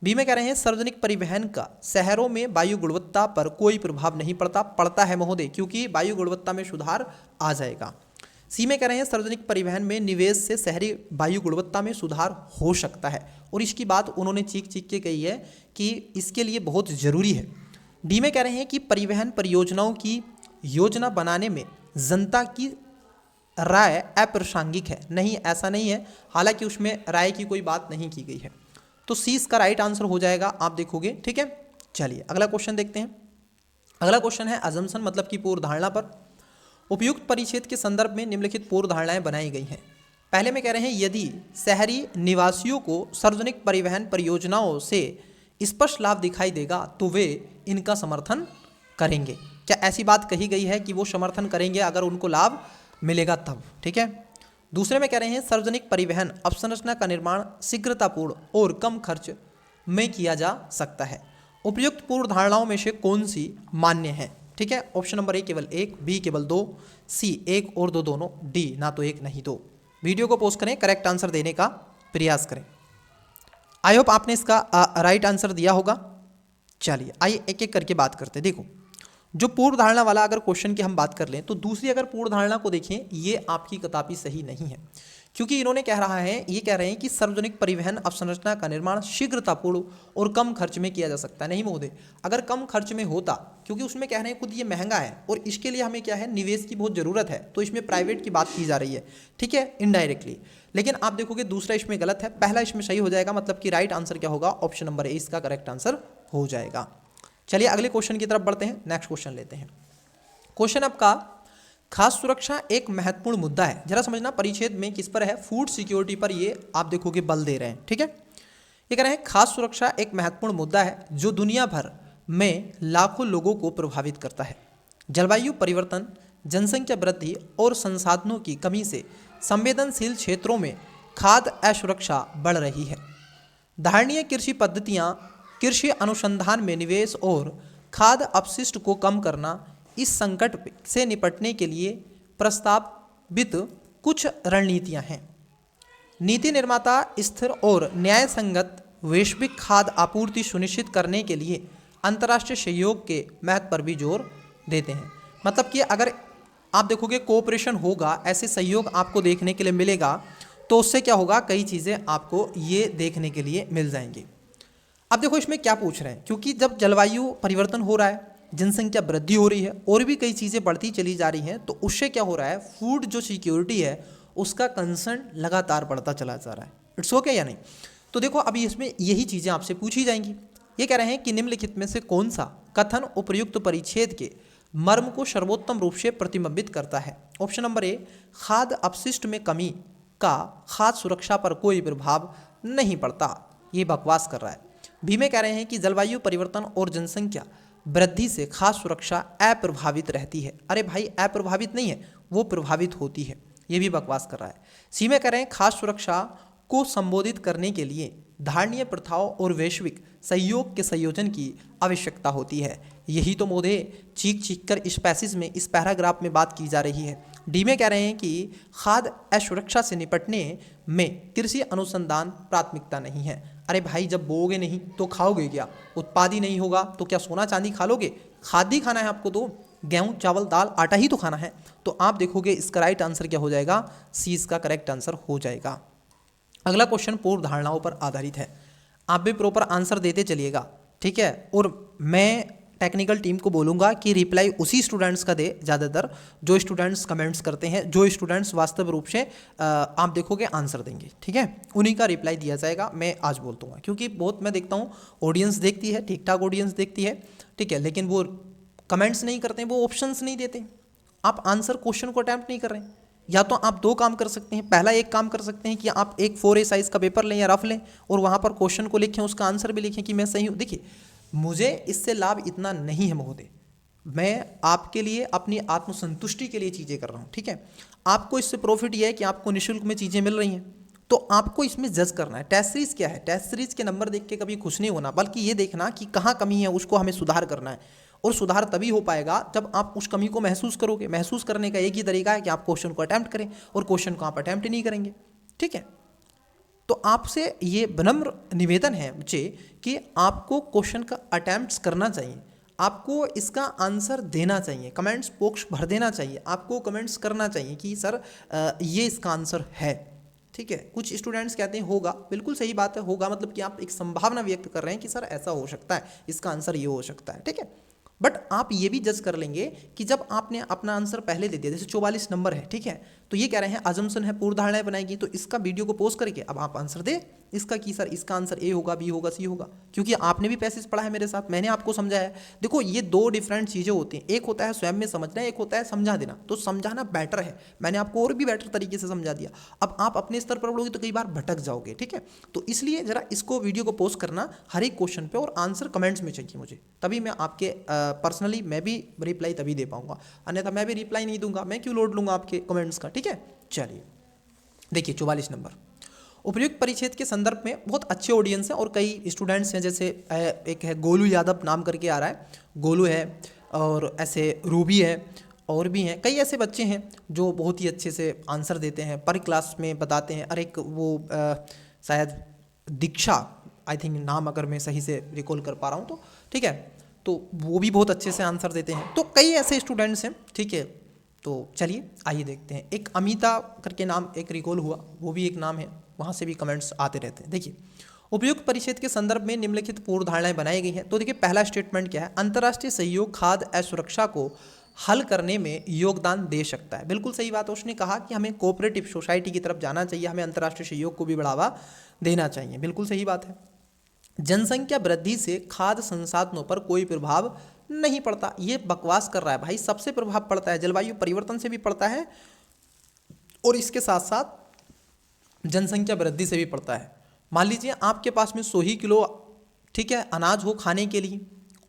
बी में कह रहे हैं सार्वजनिक परिवहन का शहरों में वायु गुणवत्ता पर कोई प्रभाव नहीं पड़ता है महोदय, क्योंकि वायु गुणवत्ता में सुधार आ जाएगा। सी में कह रहे हैं सार्वजनिक परिवहन में निवेश से शहरी वायु गुणवत्ता में सुधार हो सकता है, और इसकी बात उन्होंने चीख चीख के कही है कि इसके लिए बहुत ज़रूरी है। डी में कह रहे हैं कि परिवहन परियोजनाओं की योजना बनाने में जनता की राय अप्रासंगिक है। नहीं, ऐसा नहीं है, हालांकि उसमें राय की कोई बात नहीं की गई है, तो सी इसका राइट आंसर हो जाएगा, आप देखोगे, ठीक है। चलिए अगला क्वेश्चन देखते हैं। अगला क्वेश्चन है अजम्पशन मतलब कि पूर्व धारणा पर। उपयुक्त परिच्छेद के संदर्भ में निम्नलिखित पूर्व धारणाएं बनाई गई हैं। पहले में कह रहे हैं यदि शहरी निवासियों को सार्वजनिक परिवहन परियोजनाओं से स्पष्ट लाभ दिखाई देगा तो वे इनका समर्थन करेंगे। क्या ऐसी बात कही गई है कि वो समर्थन करेंगे अगर उनको लाभ मिलेगा तब, ठीक है। दूसरे में कह रहे हैं सार्वजनिक परिवहन अवसंरचना का निर्माण शीघ्रतापूर्ण और कम खर्च में किया जा सकता है। उपयुक्त पूर्व धारणाओं में से कौन सी मान्य है, ठीक है। ऑप्शन नंबर ए केवल 1, बी केवल 2, सी 1 और 2 दोनों, डी ना तो 1 नहीं 2। वीडियो को पोस्ट करें, करेक्ट आंसर देने का प्रयास करें। आई होप आपने इसका राइट आंसर दिया होगा। चलिए आइए एक एक करके बात करते हैं। देखो, जो पूर्व धारणा वाला अगर क्वेश्चन की हम बात कर लें तो दूसरी अगर पूर्व धारणा को देखें, ये आपकी कदापि सही नहीं है, क्योंकि इन्होंने कह रहे हैं कि सार्वजनिक परिवहन अवसंरचना का निर्माण शीघ्रतापूर्ण और कम खर्च में किया जा सकता है। नहीं महोदय, अगर कम खर्च में होता, क्योंकि उसमें कह रहे हैं खुद ये महंगा है और इसके लिए हमें क्या है, निवेश की बहुत ज़रूरत है, तो इसमें प्राइवेट की बात की जा रही है, ठीक है, इनडायरेक्टली। लेकिन आप देखोगे दूसरा इसमें गलत है, पहला इसमें सही हो जाएगा, मतलब कि राइट आंसर क्या होगा, ऑप्शन नंबर ए इसका करेक्ट आंसर हो जाएगा। चलिए अगले क्वेश्चन की तरफ बढ़ते हैं, नेक्स्ट क्वेश्चन लेते हैं। क्वेश्चन आपका, खाद्य सुरक्षा एक महत्वपूर्ण मुद्दा है। जरा समझना, परिच्छेद में किस पर है, फूड सिक्योरिटी पर ये आप देखोगे बल दे रहे हैं, ठीक है। ये कह रहे हैं खाद्य सुरक्षा एक महत्वपूर्ण मुद्दा है जो दुनिया भर में लाखों लोगों को प्रभावित करता है। जलवायु परिवर्तन, जनसंख्या वृद्धि और संसाधनों की कमी से संवेदनशील क्षेत्रों में खाद्य असुरक्षा बढ़ रही है। धारणीय कृषि पद्धतियाँ, कृषि अनुसंधान में निवेश और खाद्य अपशिष्ट को कम करना इस संकट से निपटने के लिए प्रस्तावित कुछ रणनीतियां हैं। नीति निर्माता स्थिर और न्याय संगत वैश्विक खाद्य आपूर्ति सुनिश्चित करने के लिए अंतर्राष्ट्रीय सहयोग के महत्व पर भी जोर देते हैं। मतलब कि अगर आप देखोगे कोऑपरेशन होगा, ऐसे सहयोग आपको देखने के लिए मिलेगा, तो उससे क्या होगा, कई चीज़ें आपको ये देखने के लिए मिल जाएंगी। अब देखो इसमें क्या पूछ रहे हैं, क्योंकि जब जलवायु परिवर्तन हो रहा है, जनसंख्या वृद्धि हो रही है और भी कई चीज़ें बढ़ती चली जा रही हैं, तो उससे क्या हो रहा है, फूड जो सिक्योरिटी है उसका कंसर्न लगातार बढ़ता चला जा रहा है। इट्स ओके या नहीं। तो देखो अभी इसमें यही चीज़ें आपसे पूछी जाएंगी। ये कह रहे हैं कि निम्नलिखित में से कौन सा कथन उपयुक्त परिच्छेद के मर्म को सर्वोत्तम रूप से प्रतिबिंबित करता है। ऑप्शन नंबर ए, खाद्य अपशिष्ट में कमी का खाद्य सुरक्षा पर कोई प्रभाव नहीं पड़ता, ये बकवास कर रहा है। बी में कह रहे हैं कि जलवायु परिवर्तन और जनसंख्या वृद्धि से खाद्य सुरक्षा अप्रभावित रहती है। अरे भाई, अप्रभावित नहीं है, वो प्रभावित होती है, ये भी बकवास कर रहा है। सी में कह रहे हैं खाद्य सुरक्षा को संबोधित करने के लिए धारणीय प्रथाओं और वैश्विक सहयोग के संयोजन की आवश्यकता होती है। यही तो मोदे चीख चीख कर इस पैसेज में, इस पैराग्राफ में बात की जा रही है। डी में कह रहे हैं कि खाद्य असुरक्षा से निपटने में कृषि अनुसंधान प्राथमिकता नहीं है। अरे भाई, जब बोओगे नहीं तो खाओगे क्या, उत्पादी नहीं होगा तो क्या सोना चांदी खा लोगे, खाद्य खाना है आपको, तो गेहूं चावल दाल आटा ही तो खाना है। तो आप देखोगे इसका राइट आंसर क्या हो जाएगा, सी इसका करेक्ट आंसर हो जाएगा। अगला क्वेश्चन पूर्व धारणाओं पर आधारित है, आप भी प्रॉपर आंसर देते चलिएगा, ठीक है। और मैं टेक्निकल टीम को बोलूँगा कि रिप्लाई उसी स्टूडेंट्स का दे ज़्यादातर, जो स्टूडेंट्स कमेंट्स करते हैं, जो स्टूडेंट्स वास्तव रूप से आप देखोगे आंसर देंगे, ठीक है, उन्हीं का रिप्लाई दिया जाएगा। मैं आज बोल दूँगा, क्योंकि बहुत मैं देखता हूँ ऑडियंस देखती है, ठीक ठाक ऑडियंस देखती है, ठीक है, लेकिन वो कमेंट्स नहीं करते हैं, वो ऑप्शंस नहीं देते। आप आंसर क्वेश्चन को अटैम्प्ट नहीं कर रहे हैं। या तो आप दो काम कर सकते हैं, पहला एक काम कर सकते हैं कि आप एक 4A साइज़ का पेपर लें या रफ लें और वहाँ पर क्वेश्चन को लिखें, उसका आंसर भी लिखें कि मैं सही हूँ। देखिए, मुझे इससे लाभ इतना नहीं है महोदय, मैं आपके लिए अपनी आत्मसंतुष्टि के लिए चीज़ें कर रहा हूँ, ठीक है। आपको इससे प्रॉफिट ये है कि आपको निःशुल्क में चीज़ें मिल रही हैं, तो आपको इसमें जज करना है। टेस्ट सीरीज़ क्या है, टेस्ट सीरीज़ के नंबर देख के कभी खुश नहीं होना, बल्कि ये देखना कि कहाँ कमी है, उसको हमें सुधार करना है। और सुधार तभी हो पाएगा जब आप उस कमी को महसूस करोगे। महसूस करने का एक ही तरीका है कि आप क्वेश्चन को अटैम्प्ट करें, और क्वेश्चन को आप अटैम्प्ट नहीं करेंगे, ठीक है। तो आपसे ये विनम्र निवेदन है मुझे कि आपको क्वेश्चन का अटैम्प्ट्स करना चाहिए, आपको इसका आंसर देना चाहिए, कमेंट्स बॉक्स भर देना चाहिए, आपको कमेंट्स करना चाहिए कि सर ये इसका आंसर है, ठीक है। कुछ स्टूडेंट्स कहते हैं होगा, बिल्कुल सही बात है, होगा मतलब कि आप एक संभावना व्यक्त कर रहे हैं कि सर ऐसा हो सकता है, इसका आंसर ये हो सकता है, ठीक है। बट आप ये भी जज कर लेंगे कि जब आपने अपना आंसर पहले दे दिया, जैसे 44 नंबर है, ठीक है, तो ये कह रहे हैं अजम्पशन है, पूर्व धारणाएं बनाएगी, तो इसका वीडियो को पोस्ट करके अब आप आंसर दे इसका कि सर इसका आंसर ए होगा, बी होगा, सी होगा, क्योंकि आपने भी पैसेज पढ़ा है मेरे साथ, मैंने आपको समझाया है। देखो, ये दो डिफरेंट चीज़ें होती हैं, एक होता है स्वयं में समझना, एक होता है समझा देना। तो समझाना बेटर है, मैंने आपको और भी बेटर तरीके से समझा दिया। अब आप अपने स्तर पर पढ़ोगे तो कई बार भटक जाओगे, ठीक है। तो इसलिए जरा इसको वीडियो को पोस्ट करना हर एक क्वेश्चन पे, और आंसर कमेंट्स में चाहिए मुझे, तभी मैं आपके पर्सनली मैं भी रिप्लाई तभी दे पाऊंगा, अन्यथा मैं भी रिप्लाई नहीं दूंगा, मैं क्यों लोड लूंगा आपके कमेंट्स का, ठीक है। चलिए देखिए 44 नंबर, उपयुक्त परिच्छेद के संदर्भ में बहुत अच्छे ऑडियंस हैं और कई स्टूडेंट्स हैं, जैसे एक है गोलू यादव नाम करके आ रहा है, गोलू है, और ऐसे रूबी है, और भी हैं कई ऐसे बच्चे हैं जो बहुत ही अच्छे से आंसर देते हैं, पर क्लास में बताते हैं। और एक वो शायद दीक्षा, आई थिंक नाम अगर मैं सही से रिकॉल कर पा रहा हूँ तो, ठीक है। तो वो भी बहुत अच्छे से आंसर देते हैं। तो कई ऐसे स्टूडेंट्स हैं, ठीक है। तो चलिए आइए देखते हैं। एक अमिता करके नाम एक रिकॉल हुआ, वो भी एक नाम है, वहाँ से भी कमेंट्स आते रहते हैं। देखिए, उपयुक्त परिच्छेद के संदर्भ में निम्नलिखित पूर्व धारणाएं बनाई गई हैं। तो देखिए पहला स्टेटमेंट क्या है, अंतर्राष्ट्रीय सहयोग खाद्य असुरक्षा को हल करने में योगदान दे सकता है। बिल्कुल सही बात है, उसने कहा कि हमें कोऑपरेटिव सोसाइटी की तरफ जाना चाहिए, हमें अंतर्राष्ट्रीय सहयोग को भी बढ़ावा देना चाहिए। बिल्कुल सही बात है। जनसंख्या वृद्धि से खाद्य संसाधनों पर कोई प्रभाव नहीं पड़ता, ये बकवास कर रहा है भाई। सबसे प्रभाव पड़ता है, जलवायु परिवर्तन से भी पड़ता है और इसके साथ साथ जनसंख्या वृद्धि से भी पड़ता है। मान लीजिए आपके पास में 100 ही किलो, ठीक है, अनाज हो खाने के लिए,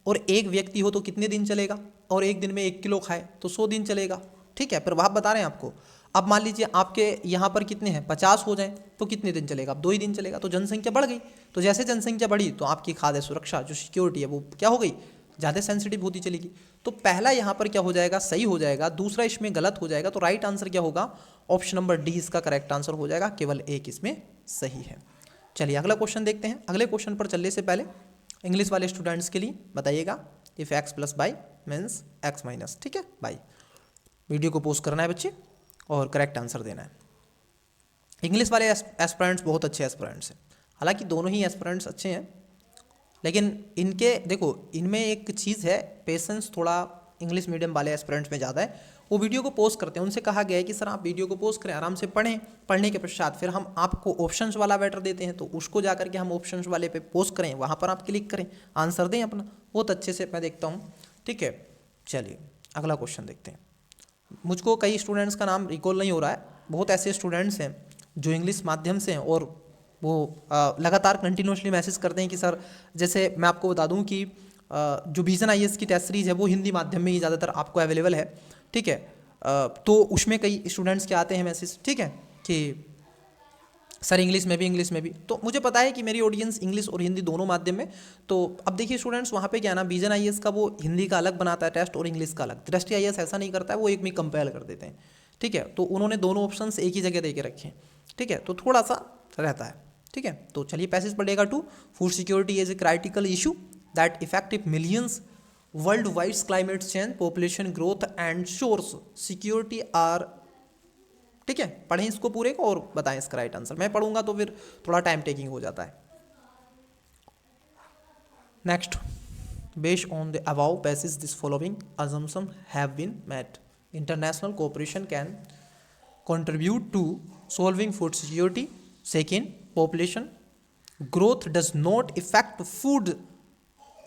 और एक व्यक्ति हो तो कितने दिन चलेगा, और एक दिन में 1 किलो खाए तो 100 दिन चलेगा, ठीक है। प्रभाव बता रहे हैं आपको। अब मान लीजिए आपके यहाँ पर कितने हैं, 50 हो जाएं तो कितने दिन चलेगा, अब 2 ही दिन चलेगा। तो जनसंख्या बढ़ गई, तो जैसे जनसंख्या बढ़ी तो आपकी खाद्य सुरक्षा जो सिक्योरिटी है वो क्या हो गई, ज़्यादा सेंसिटिव होती चलेगी। तो पहला यहाँ पर क्या हो जाएगा, सही हो जाएगा, दूसरा इसमें गलत हो जाएगा। तो राइट आंसर क्या होगा, ऑप्शन नंबर डी इसका करेक्ट आंसर हो जाएगा, केवल एक इसमें सही है। चलिए अगला क्वेश्चन देखते हैं। अगले क्वेश्चन पर चलने से पहले इंग्लिश वाले स्टूडेंट्स के लिए बताइएगा, if x plus by means x minus, ठीक है बाई। वीडियो को पोस्ट करना है बच्चे और करेक्ट आंसर देना है। इंग्लिश वाले एस्पिरेंट्स बहुत अच्छे एस्पिरेंट्स हैं, हालांकि दोनों ही एस्पिरेंट्स अच्छे हैं, लेकिन इनके देखो इनमें एक चीज़ है, पेशेंस थोड़ा इंग्लिश मीडियम वाले एस्पिरेंट्स में ज़्यादा है। वो वीडियो को पोस्ट करते हैं, उनसे कहा गया है कि सर आप वीडियो को पोस्ट करें, आराम से पढ़ें, पढ़ने के पश्चात फिर हम आपको ऑप्शंस वाला बैटर देते हैं, तो उसको जा करके हम ऑप्शंस वाले पे पोस्ट करें, वहाँ पर आप क्लिक करें, आंसर दें अपना, बहुत अच्छे से मैं देखता हूँ, ठीक है। चलिए अगला क्वेश्चन देखते हैं। मुझको कई स्टूडेंट्स का नाम रिकॉल नहीं हो रहा है, बहुत ऐसे स्टूडेंट्स हैं जो इंग्लिश माध्यम से हैं और वो लगातार कंटिन्यूसली मैसेज करते हैं कि सर, जैसे मैं आपको बता दूं कि जो विजन आईएएस की टेस्ट सीरीज़ है वो हिंदी माध्यम में ही ज़्यादातर आपको अवेलेबल है, ठीक है। तो उसमें कई स्टूडेंट्स के आते हैं मैसेज, ठीक है, कि सर इंग्लिश में भी। तो मुझे पता है कि मेरी ऑडियंस इंग्लिश और हिंदी दोनों माध्यम में। तो अब देखिए स्टूडेंट्स, वहाँ पे क्या है ना, विजन आईएएस का वो हिंदी का अलग बनाता है टेस्ट और इंग्लिश का अलग। दृष्टि आईएएस ऐसा नहीं करता है, वो एक में कंपेयर कर देते हैं, ठीक है। तो उन्होंने दोनों ऑप्शंस एक ही जगह दे के रखे हैं, ठीक है, तो थोड़ा सा रहता है, ठीक है। तो चलिए पैसेज पढ़ेगा two, food security is a critical issue that affect millions worldwide, climate change, population growth and source security are, ठीक है। पढ़ें इसको पूरे को और बताएं इसका राइट आंसर। मैं पढ़ूंगा तो फिर थोड़ा टाइम टेकिंग हो जाता है। Next, based on the above passage this following assumption have been met, international cooperation can contribute to solving food security. Second, population growth does not affect food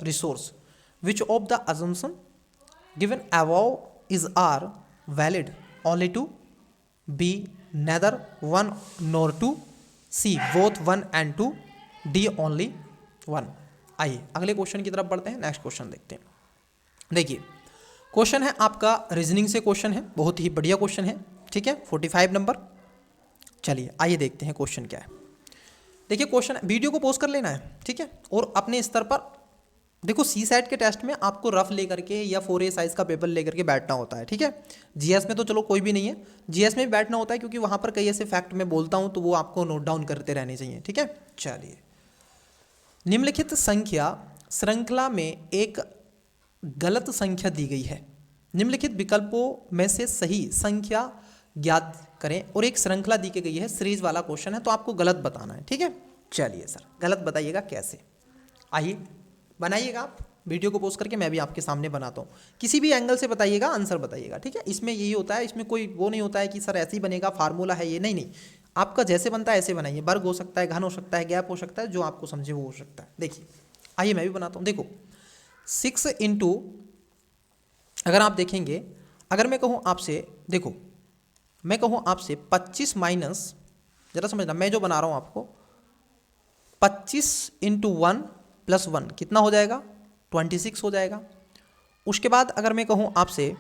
resource. Which of the assumption given above is are valid? Only two. B, neither one nor two. C, both one and two. D, only one. आइए अगले question की तरफ बढ़ते हैं। Next question देखते हैं। देखिए question है आपका रीजनिंग से क्वेश्चन है, बहुत ही बढ़िया क्वेश्चन है, ठीक है, 45 नंबर। चलिए आइए देखते हैं क्वेश्चन क्या है। देखिए क्वेश्चन, वीडियो को पोस्ट कर लेना है, ठीक है, और अपने स्तर पर देखो, सी सेट के टेस्ट में आपको रफ लेकर के या 4A साइज का पेपर लेकर के बैठना होता है, ठीक है। जीएस में तो चलो कोई भी नहीं है, जीएस में भी बैठना होता है क्योंकि वहाँ पर कई ऐसे फैक्ट मैं बोलता हूँ तो वो आपको नोट डाउन करते रहने चाहिए, ठीक है। चलिए, निम्नलिखित संख्या श्रृंखला में एक गलत संख्या दी गई है, निम्नलिखित विकल्पों में से सही संख्या ज्ञात करें, और एक श्रृंखला दी गई है, सीरीज वाला क्वेश्चन है तो आपको गलत बताना है, ठीक है। चलिए सर गलत बताइएगा कैसे, आइए बनाइएगा आप, वीडियो को पोस्ट करके मैं भी आपके सामने बनाता हूँ, किसी भी एंगल से बताइएगा, आंसर बताइएगा, ठीक है। इसमें यही होता है, इसमें कोई वो नहीं होता है कि सर ऐसे ही बनेगा, फार्मूला है ये, नहीं नहीं, आपका जैसे बनता है ऐसे बनाइए। वर्ग हो सकता है, घन हो सकता है, गैप हो सकता है, जो आपको समझे वो हो सकता है। देखिए आइए मैं भी बनाता हूँ। देखो 6 इंटू, अगर आप देखेंगे, अगर मैं कहूँ आपसे, देखो मैं कहूँ आपसे 25 माइनस, जरा समझना मैं जो बना रहा हूँ आपको, 25 इंटू 1 प्लस 1 कितना हो जाएगा, 26 हो जाएगा। उसके बाद अगर मैं कहूँ आपसे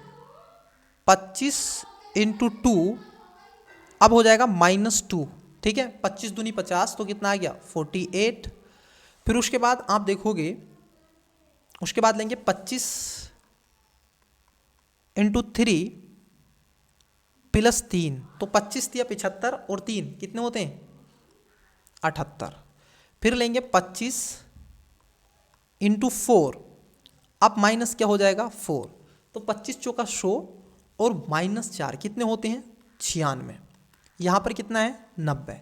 25 इंटू 2, अब हो जाएगा -2, ठीक है। 25 दूनी 50 तो कितना आ गया, 48। फिर उसके बाद आप देखोगे, उसके बाद लेंगे 25 इंटू 3 प्लस 3, तो 25 दिया 75 और 3 कितने होते हैं 78। फिर लेंगे 25 इंटू 4, अब माइनस क्या हो जाएगा 4, तो 25 चौका 100 और -4 कितने होते हैं 96। यहाँ पर कितना है 90।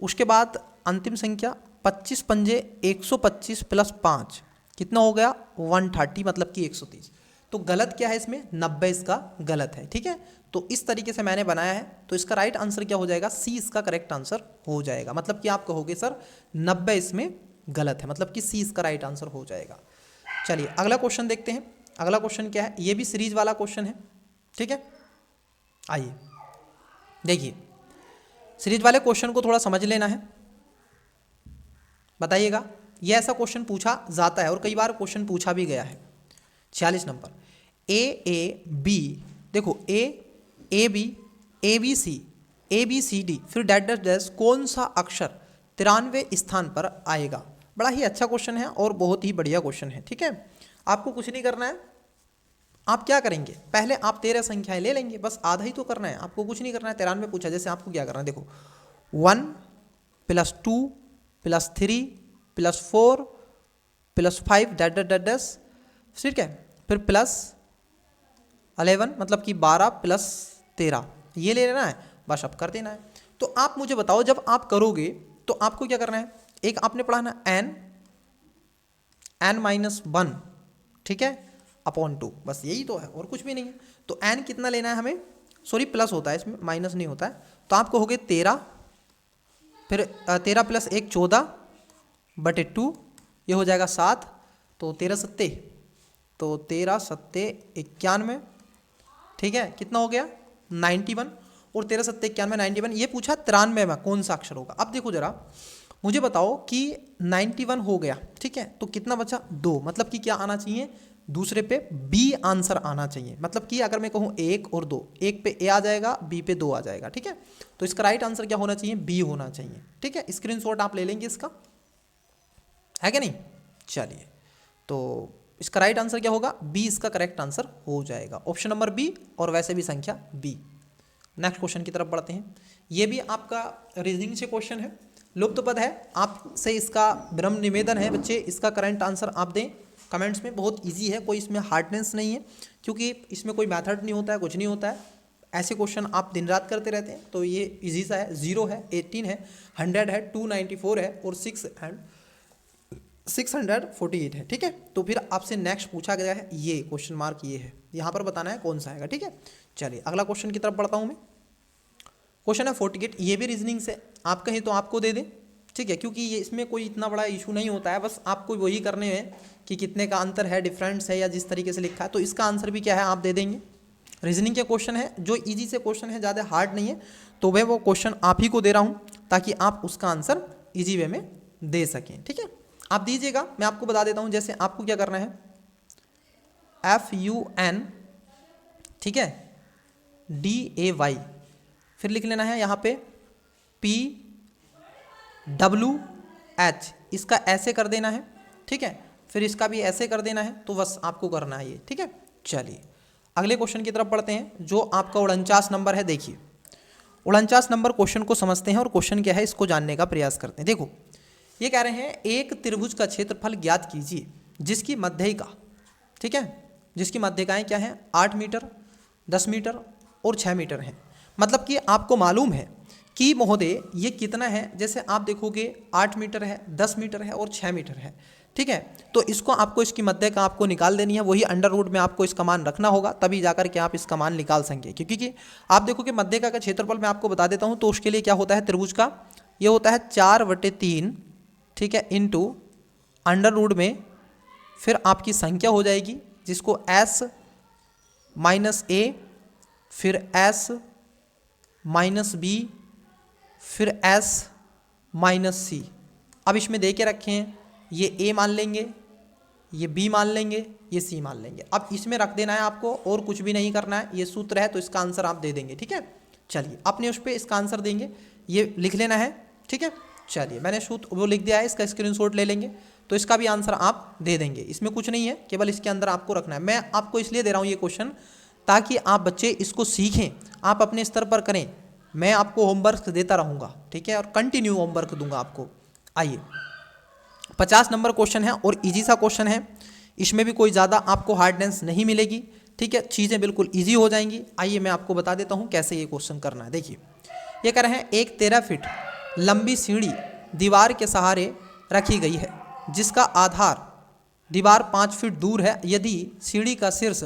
उसके बाद अंतिम संख्या 25 पंजे 125 प्लस 5 कितना हो गया 130, मतलब कि 130। तो गलत क्या है इसमें 90 इसका गलत है। ठीक है, तो इस तरीके से मैंने बनाया है, तो इसका राइट आंसर क्या हो जाएगा सी इसका करेक्ट आंसर हो जाएगा। मतलब कि आप कहोगे सर 90 इसमें गलत है, मतलब कि सी इसका राइट आंसर हो जाएगा। चलिए अगला क्वेश्चन देखते हैं। अगला क्वेश्चन क्या है, ये भी सीरीज वाला क्वेश्चन है। ठीक है, आइए देखिए, सीरीज वाले क्वेश्चन को थोड़ा समझ लेना है, बताइएगा। ये ऐसा क्वेश्चन पूछा जाता है और कई बार क्वेश्चन पूछा भी गया है। 46 नंबर, ए बी, देखो ए बी सी डी, फिर डैश डैश डैश, कौन सा अक्षर 93वें स्थान पर आएगा। बड़ा ही अच्छा क्वेश्चन है और बहुत ही बढ़िया क्वेश्चन है। ठीक है, आपको कुछ नहीं करना है, आप क्या करेंगे, पहले आप 13 संख्याएं ले लेंगे, बस आधा ही तो करना है, आपको कुछ नहीं करना है। 93 पूछा, जैसे आपको क्या करना है, देखो 1 + 2 + 3 + 4 + 5 डैश डैश डैश डैश, ठीक है, फिर +11 मतलब कि 12 + 13 ये ले लेना है, बस अब कर देना है। तो आप मुझे बताओ, जब आप करोगे तो आपको क्या करना है, एक आपने पढ़ा ना n-1, ठीक है, अपॉन 2, बस यही तो है और कुछ भी नहीं है। तो n कितना लेना है हमें, सॉरी प्लस होता है इसमें, माइनस नहीं होता है। तो आप कहोगे 13, फिर 13 + 1 14/2, ये हो जाएगा 7, तो 13 सत्ते, तो 13 सत्ते 91, ठीक है, कितना हो गया 91, और 13 सत्ते 91 91। ये पूछा 93 में कौन सा अक्षर होगा। अब देखो जरा, मुझे बताओ कि 91 हो गया, ठीक है, तो कितना बचा 2, मतलब कि क्या आना चाहिए दूसरे पे बी आंसर आना चाहिए। मतलब कि अगर मैं कहूँ 1 और 2, 1 पे ए आ जाएगा, बी पे 2 आ जाएगा। ठीक है, तो इसका राइट आंसर क्या होना चाहिए, बी होना चाहिए। ठीक है, स्क्रीनशॉट आप ले लेंगे इसका, है क्या नहीं। चलिए, तो इसका राइट आंसर क्या होगा, बी इसका करेक्ट आंसर हो जाएगा, ऑप्शन नंबर बी, और वैसे भी संख्या बी। नेक्स्ट क्वेश्चन की तरफ बढ़ते हैं। ये भी आपका रीजनिंग से क्वेश्चन है, लुप्तपद है, आपसे इसका विनम्र निवेदन है बच्चे, इसका करंट आंसर आप दें कमेंट्स में। बहुत इजी है, कोई इसमें हार्डनेस नहीं है, क्योंकि इसमें कोई मेथड नहीं होता है, कुछ नहीं होता है। ऐसे क्वेश्चन आप दिन रात करते रहते हैं, तो ये इजी सा है। 0 है, 18 है, 100 है, 294 है और 648 है। ठीक है, तो फिर आपसे नेक्स्ट पूछा गया है, ये क्वेश्चन मार्क ये है, यहाँ पर बताना है कौन सा आएगा। ठीक है, चलिए अगला क्वेश्चन की तरफ बढ़ता हूँ मैं। क्वेश्चन है 48, ये भी रीजनिंग से, आप कहें तो आपको दे दें, ठीक है, क्योंकि ये इसमें कोई इतना बड़ा इशू नहीं होता है, बस आपको वही करने हैं कि कितने का अंतर है, डिफरेंस है, या जिस तरीके से लिखा है। तो इसका आंसर भी क्या है आप दे देंगे। रीजनिंग के क्वेश्चन है, जो इजी से क्वेश्चन है, ज़्यादा हार्ड नहीं है, तो मैं वो क्वेश्चन आप ही को दे रहा हूँ ताकि आप उसका आंसर इजी वे में दे सकें। ठीक है, आप दीजिएगा, मैं आपको बता देता हूँ। जैसे आपको क्या करना है, FUN, ठीक है, DAY, फिर लिख लेना है यहाँ पे PWH, इसका ऐसे कर देना है, ठीक है, फिर इसका भी ऐसे कर देना है, तो बस आपको करना है ये। ठीक है, चलिए अगले क्वेश्चन की तरफ बढ़ते हैं, जो आपका 49 नंबर है। देखिए 49 नंबर क्वेश्चन को समझते हैं, और क्वेश्चन क्या है इसको जानने का प्रयास करते हैं। देखो ये कह रहे हैं, एक त्रिभुज का क्षेत्रफल ज्ञात कीजिए जिसकी मध्यिका, ठीक है, जिसकी मध्यिकाएं क्या हैं 8 मीटर, 10 मीटर और 6 मीटर हैं। मतलब कि आपको मालूम है कि महोदय ये कितना है, जैसे आप देखोगे 8 मीटर है, 10 मीटर है और 6 मीटर है। ठीक है, तो इसको आपको, इसकी मध्य का आपको निकाल देनी है, वही अंडर रूट में आपको इसका मान रखना होगा, तभी जाकर के आप इसका मान निकाल सकेंगे। क्योंकि आप देखोगे मध्य का क्षेत्रफल मैं आपको बता देता हूँ, तो उसके लिए क्या होता है त्रिभुज का, ये होता है 4/3, ठीक है, इंटू अंडर रूट में फिर आपकी संख्या हो जाएगी, जिसको S-A, फिर S-B, फिर S-C। अब इसमें दे के रखे हैं, ये A मान लेंगे, ये B मान लेंगे, ये C मान लेंगे। अब इसमें रख देना है आपको, और कुछ भी नहीं करना है, ये सूत्र है, तो इसका आंसर आप दे देंगे। ठीक है, चलिए अपने उस पर इसका आंसर देंगे, ये लिख लेना है। ठीक है, चलिए मैंने सूत्र वो लिख दिया है, इसका स्क्रीनशॉट ले लेंगे, तो इसका भी आंसर आप दे देंगे। इसमें कुछ नहीं है, केवल इसके अंदर आपको रखना है। मैं आपको इसलिए दे रहा हूँ ये क्वेश्चन, ताकि आप बच्चे इसको सीखें, आप अपने स्तर पर करें, मैं आपको होमवर्क देता रहूँगा, ठीक है, और कंटिन्यू होमवर्क दूंगा आपको। आइए 50 नंबर क्वेश्चन है और इजी सा क्वेश्चन है, इसमें भी कोई ज़्यादा आपको हार्डनेस नहीं मिलेगी, ठीक है, चीज़ें बिल्कुल इजी हो जाएंगी। आइए मैं आपको बता देता हूँ कैसे ये क्वेश्चन करना है। देखिए ये कह रहे हैं एक 13 फीट लंबी सीढ़ी दीवार के सहारे रखी गई है जिसका आधार दीवार 5 फीट दूर है। यदि सीढ़ी का शीर्ष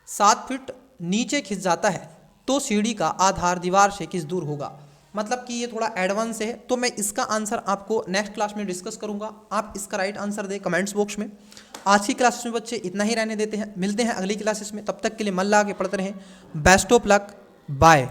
7 फीट नीचे खिंच जाता है तो सीढ़ी का आधार दीवार से किस दूर होगा। मतलब कि ये थोड़ा एडवांस है, तो मैं इसका आंसर आपको नेक्स्ट क्लास में डिस्कस करूंगा। आप इसका राइट आंसर दें कमेंट्स बॉक्स में। आज की क्लासेस में बच्चे इतना ही रहने देते हैं, मिलते हैं अगली क्लासेस में, तब तक के लिए मन लगा के पढ़ते रहें। Best of luck, bye.